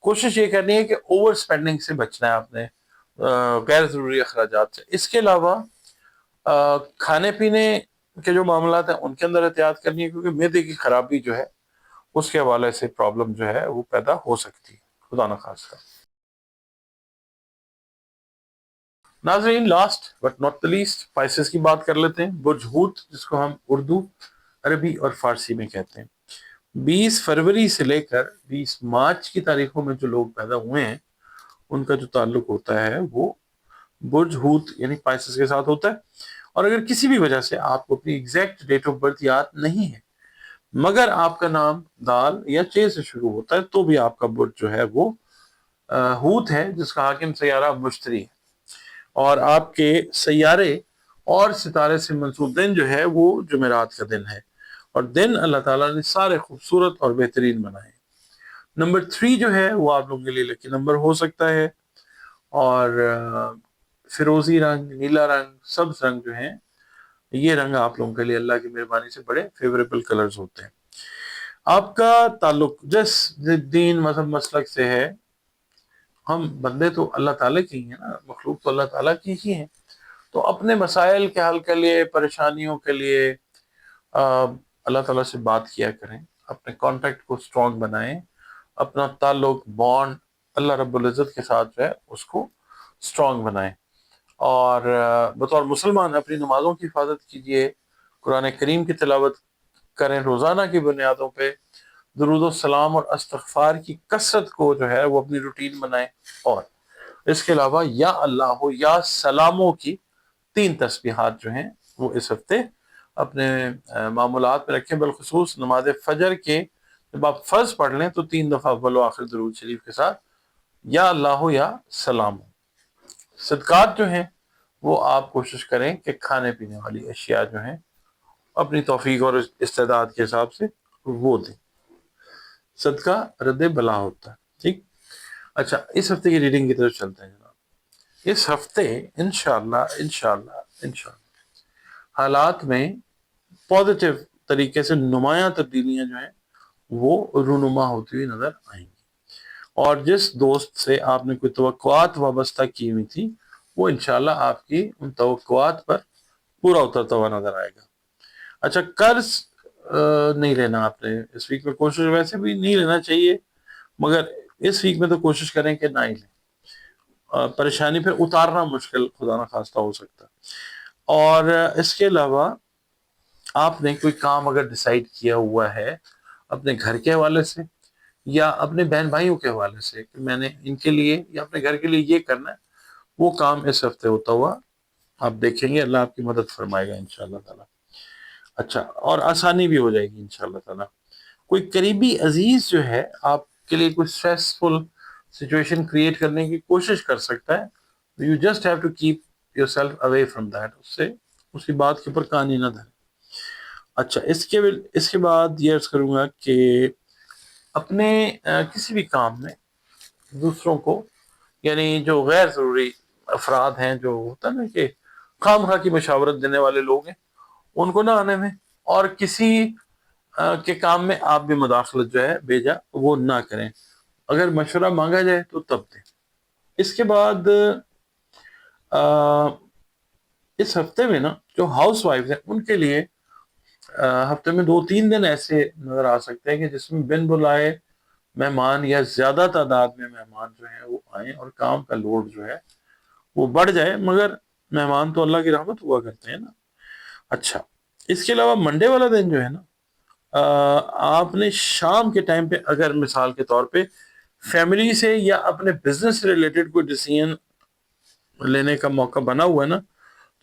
کوشش یہ کرنی ہے کہ اوور سپینڈنگ سے بچنا ہے آپ نے، غیر ضروری اخراجات سے. اس کے علاوہ کھانے پینے کے جو معاملات ہیں ان کے اندر احتیاط کرنی ہے، کیونکہ معدے کی خرابی جو ہے اس کے حوالے سے پرابلم جو ہے وہ پیدا ہو سکتی ہے، خدا نہ خواستہ. ناظرین، last but not the least spices کی بات کر لیتے ہیں. برج ہوت، جس کو ہم اردو، عربی اور فارسی میں کہتے ہیں. 20 فروری سے لے کر 20 مارچ کی تاریخوں میں جو لوگ پیدا ہوئے ہیں ان کا جو تعلق ہوتا ہے وہ برج ہوت یعنی اسپائسز کے ساتھ ہوتا ہے. اور اگر کسی بھی وجہ سے آپ کو اپنی ایگزیکٹ ڈیٹ آف برتھ یاد نہیں ہے مگر آپ کا نام دال یا چے سے شروع ہوتا ہے تو بھی آپ کا برج جو ہے وہ ہوت ہے، جس کا حاکم سیارہ مشتری ہے. اور آپ کے سیارے اور ستارے سے منسوب دن جو ہے وہ جمعرات کا دن ہے، اور دن اللہ تعالیٰ نے سارے خوبصورت اور بہترین بنائے. نمبر 3 جو ہے وہ آپ لوگوں کے لیے لکی نمبر ہو سکتا ہے، اور فیروزی رنگ، نیلا رنگ، سبز رنگ جو ہیں یہ رنگ آپ لوگوں کے لیے اللہ کی مہربانی سے بڑے فیوریبل کلرز ہوتے ہیں. آپ کا تعلق جس دین مذہب مسلک سے ہے، ہم بندے تو اللہ تعالیٰ کی ہیں نا، مخلوق تو اللہ تعالیٰ کی ہی ہیں، تو اپنے مسائل کے حل کے لیے، پریشانیوں کے لیے اللہ تعالیٰ سے بات کیا کریں، اپنے کانٹیکٹ کو اسٹرانگ بنائیں، اپنا تعلق بانڈ اللہ رب العزت کے ساتھ جو ہے اس کو اسٹرانگ بنائیں. اور بطور مسلمان اپنی نمازوں کی حفاظت کیجیے، قرآن کریم کی تلاوت کریں روزانہ کی بنیادوں پہ، درود و سلام اور استغفار کی کثرت کو جو ہے وہ اپنی روٹین بنائیں. اور اس کے علاوہ یا اللہ ہو یا سلاموں کی 3 تسبیحات جو ہیں وہ اس ہفتے اپنے معمولات میں رکھیں. بالخصوص نماز فجر کے جب آپ فرض پڑھ لیں تو 3 دفعہ اول و آخر درود شریف کے ساتھ یا اللہ ہو یا سلام ہو. صدقات جو ہیں وہ آپ کوشش کریں کہ کھانے پینے والی اشیاء جو ہیں اپنی توفیق اور استعداد کے حساب سے وہ دیں. صدقہ رد بلا ہوتا ہے. ٹھیک. اچھا، اس ہفتے کی ریڈنگ کی طرف چلتے ہیں جناب. اس ہفتے انشاءاللہ حالات میں پازیٹیو طریقے سے نمایاں تبدیلیاں جو ہیں وہ رونما ہوتی ہوئی نظر آئیں گی، اور جس دوست سے آپ نے کوئی توقعات وابستہ کی ہوئی تھی وہ انشاءاللہ آپ کی ان توقعات پر پورا اترتا ہوا نظر آئے گا۔ اچھا، قرض نہیں لینا آپ نے اس ویک میں، کوشش ویسے بھی نہیں لینا چاہیے، مگر اس ویک میں تو کوشش کریں کہ نہ ہی لیں، پریشانی پھر اتارنا مشکل خدا نہ خواستہ ہو سکتا ہے۔ اور اس کے علاوہ آپ نے کوئی کام اگر ڈیسائیڈ کیا ہوا ہے اپنے گھر کے حوالے سے یا اپنے بہن بھائیوں کے حوالے سے کہ میں نے ان کے لیے یا اپنے گھر کے لیے یہ کرنا ہے، وہ کام اس ہفتے ہوتا ہوا آپ دیکھیں گے، اللہ آپ کی مدد فرمائے گا انشاءاللہ تعالی۔ اچھا، اور آسانی بھی ہو جائے گی انشاءاللہ تعالی۔ کوئی قریبی عزیز جو ہے آپ کے لیے کوئی اسٹریسفل سچویشن کریٹ کرنے کی کوشش کر سکتا ہے، you just have to keep yourself away from that, اس سے اس کی بات کے اوپر کان ہی نہ دھریں۔ اچھا، اس کے بعد یہ عرض کروں گا کہ اپنے کسی بھی کام میں دوسروں کو، یعنی جو غیر ضروری افراد ہیں، جو ہوتا ہے نا کہ خام خواہ کی مشاورت دینے والے لوگ ہیں، ان کو نہ آنے دیں، اور کسی کے کام میں آپ بھی مداخلت جو ہے بھیجا وہ نہ کریں، اگر مشورہ مانگا جائے تو تب دیں۔ اس کے بعد اس ہفتے میں نا جو ہاؤس وائف ہیں ان کے لیے ہفتے میں 2-3 دن ایسے نظر آ سکتے ہیں کہ جس میں بن بلائے مہمان یا زیادہ تعداد میں مہمان جو ہیں وہ آئیں اور کام کا لوڈ جو ہے وہ بڑھ جائے، مگر مہمان تو اللہ کی رحمت ہوا کرتے ہیں نا۔ اچھا، اس کے علاوہ منڈے والا دن جو ہے نا، آپ نے شام کے ٹائم پہ اگر مثال کے طور پہ فیملی سے یا اپنے بزنس سے ریلیٹڈ کوئی ڈیسیژن لینے کا موقع بنا ہوا ہے نا،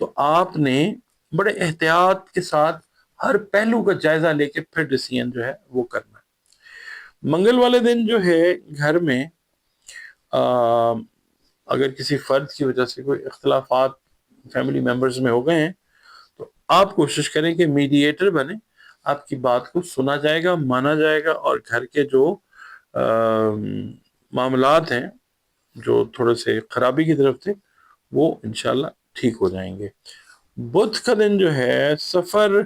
تو آپ نے بڑے احتیاط کے ساتھ ہر پہلو کا جائزہ لے کے پھر ڈیسیژن جو ہے وہ کرنا ہے۔ منگل والے دن جو ہے گھر میں اگر کسی فرد کی وجہ سے کوئی اختلافات فیملی ممبرز میں ہو گئے ہیں تو آپ کوشش کریں کہ میڈییٹر بنے، آپ کی بات کو سنا جائے گا، مانا جائے گا، اور گھر کے جو معاملات ہیں جو تھوڑے سے خرابی کی طرف تھے وہ انشاءاللہ ٹھیک ہو جائیں گے۔ بدھ کا دن جو ہے، سفر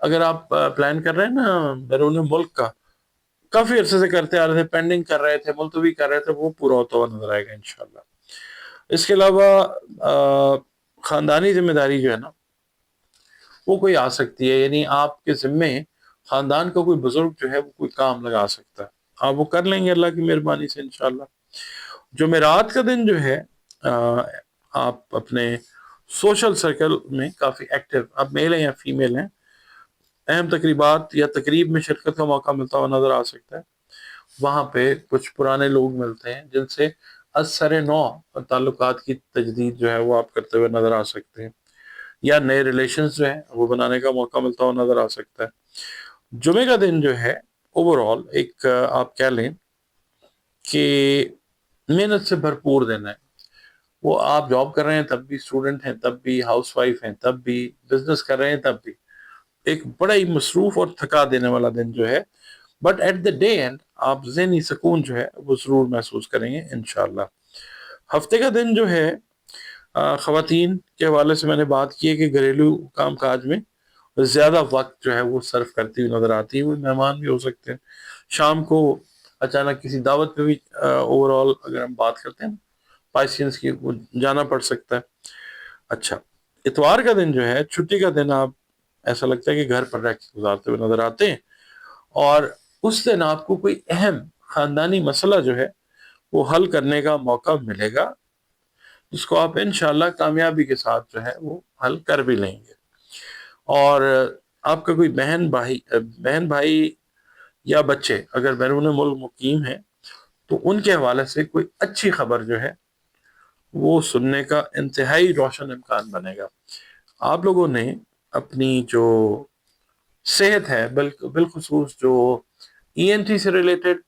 اگر آپ پلان کر رہے ہیں نا بیرون ملک کا، کافی عرصے سے کرتے آ رہے تھے، پینڈنگ کر رہے تھے، ملتوی کر رہے تھے، وہ پورا ہوتا ہوا نظر آئے گا انشاءاللہ۔ اس کے علاوہ خاندانی ذمہ داری جو ہے نا وہ کوئی آ سکتی ہے، یعنی آپ کے ذمے خاندان کا کوئی بزرگ جو ہے وہ کوئی کام لگا سکتا ہے، آپ وہ کر لیں گے اللہ کی مہربانی سے انشاءاللہ۔ جمعرات کا دن جو ہے، آپ اپنے سوشل سرکل میں کافی ایکٹیو، آپ میل ہیں یا فیمیل ہیں، اہم تقریبات یا تقریب میں شرکت کا موقع ملتا ہوا نظر آ سکتا ہے، وہاں پہ کچھ پرانے لوگ ملتے ہیں جن سے از سر نو تعلقات کی تجدید جو ہے وہ آپ کرتے ہوئے نظر آ سکتے ہیں، یا نئے ریلیشنز جو ہیں وہ بنانے کا موقع ملتا ہوا نظر آ سکتا ہے۔ جمعے کا دن جو ہے اوور آل ایک آپ کہہ لیں کہ محنت سے بھرپور دن ہے، وہ آپ جاب کر رہے ہیں تب بھی، اسٹوڈنٹ ہیں تب بھی، ہاؤس وائف ہیں تب بھی، بزنس کر رہے ہیں تب بھی، ایک بڑا ہی مصروف اور تھکا دینے والا دن جو ہے، but at the day end آپ ذہنی سکون جو ہے وہ ضرور محسوس کریں گے انشاءاللہ۔ ہفتے کا دن جو ہے، خواتین کے حوالے سے میں نے بات کی ہے کہ گھریلو کام کاج میں زیادہ وقت جو ہے وہ صرف کرتی ہوئی نظر آتی ہے، وہ مہمان بھی ہو سکتے ہیں، شام کو اچانک کسی دعوت پہ بھی اوور آل اگر ہم بات کرتے ہیں پائسینس کی، وہ جانا پڑ سکتا ہے۔ اچھا، اتوار کا دن جو ہے چھٹی کا دن، آپ ایسا لگتا ہے کہ گھر پر رہ کے گزارتے ہوئے نظر آتے ہیں، اور اس دن آپ کو کوئی اہم خاندانی مسئلہ جو ہے وہ حل کرنے کا موقع ملے گا، جس کو آپ انشاءاللہ کامیابی کے ساتھ جو ہے وہ حل کر بھی لیں گے۔ اور آپ کا کوئی بہن بھائی یا بچے اگر بیرون ملک مقیم ہیں تو ان کے حوالے سے کوئی اچھی خبر جو ہے وہ سننے کا انتہائی روشن امکان بنے گا۔ آپ لوگوں نے اپنی جو صحت ہے، بالخصوص جو ای این ٹی سے ریلیٹڈ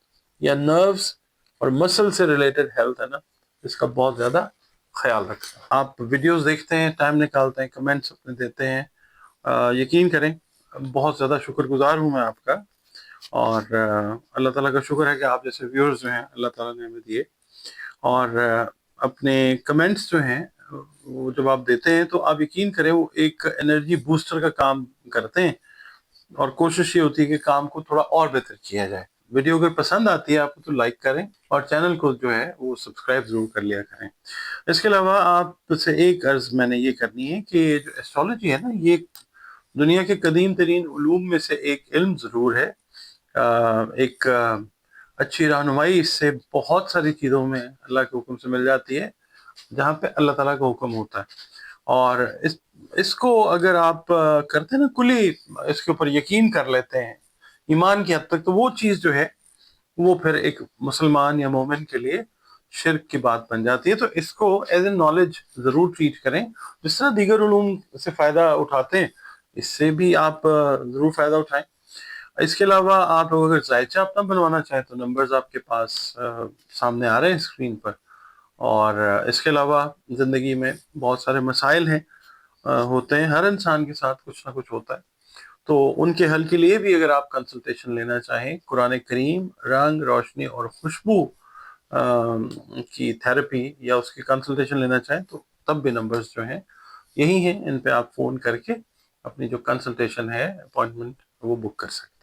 یا نروز اور مسل سے ریلیٹڈ ہیلتھ ہے نا، اس کا بہت زیادہ خیال رکھیں۔ آپ ویڈیوز دیکھتے ہیں، ٹائم نکالتے ہیں، کمنٹس اپنے دیتے ہیں، یقین کریں بہت زیادہ شکر گزار ہوں میں آپ کا، اور اللہ تعالیٰ کا شکر ہے کہ آپ جیسے ویورز جو ہیں اللہ تعالیٰ نے ہمیں دیے، اور اپنے کمنٹس جو ہیں وہ جب آپ دیتے ہیں تو آپ یقین کریں وہ ایک انرجی بوسٹر کا کام کرتے ہیں، اور کوشش یہ ہوتی ہے کہ کام کو تھوڑا اور بہتر کیا جائے۔ ویڈیو اگر پسند آتی ہے آپ کو تو لائک کریں، اور چینل کو جو ہے وہ سبسکرائب ضرور کر لیا کریں۔ اس کے علاوہ آپ سے ایک عرض میں نے یہ کرنی ہے کہ جو ایسٹرالوجی ہے نا، یہ دنیا کے قدیم ترین علوم میں سے ایک علم ضرور ہے۔ ایک اچھی رہنمائی اس سے بہت ساری چیزوں میں اللہ کے حکم سے مل جاتی ہے جہاں پہ اللہ تعالیٰ کا حکم ہوتا ہے، اور اس کو اگر آپ کرتے ہیں نا، کلی اس کے اوپر یقین کر لیتے ہیں ایمان کی حد تک، تو وہ چیز جو ہے وہ پھر ایک مسلمان یا مومن کے لیے شرک کی بات بن جاتی ہے۔ تو اس کو ایز اے نالج ضرور ٹریٹ کریں، جس طرح دیگر علوم سے فائدہ اٹھاتے ہیں اس سے بھی آپ ضرور فائدہ اٹھائیں۔ اس کے علاوہ آپ اگر ذائچہ اپنا بنوانا چاہیں تو نمبرز آپ کے پاس سامنے آ رہے ہیں اسکرین پر، اور اس کے علاوہ زندگی میں بہت سارے مسائل ہیں، ہوتے ہیں، ہر انسان کے ساتھ کچھ نہ کچھ ہوتا ہے، تو ان کے حل کے لیے بھی اگر آپ کنسلٹیشن لینا چاہیں، قرآن کریم، رنگ، روشنی اور خوشبو کی تھراپی یا اس کی کنسلٹیشن لینا چاہیں تو تب بھی نمبرز جو ہیں یہی ہیں، ان پہ آپ فون کر کے اپنی جو کنسلٹیشن ہے، اپوائنٹمنٹ، وہ بک کر سکتے ہیں۔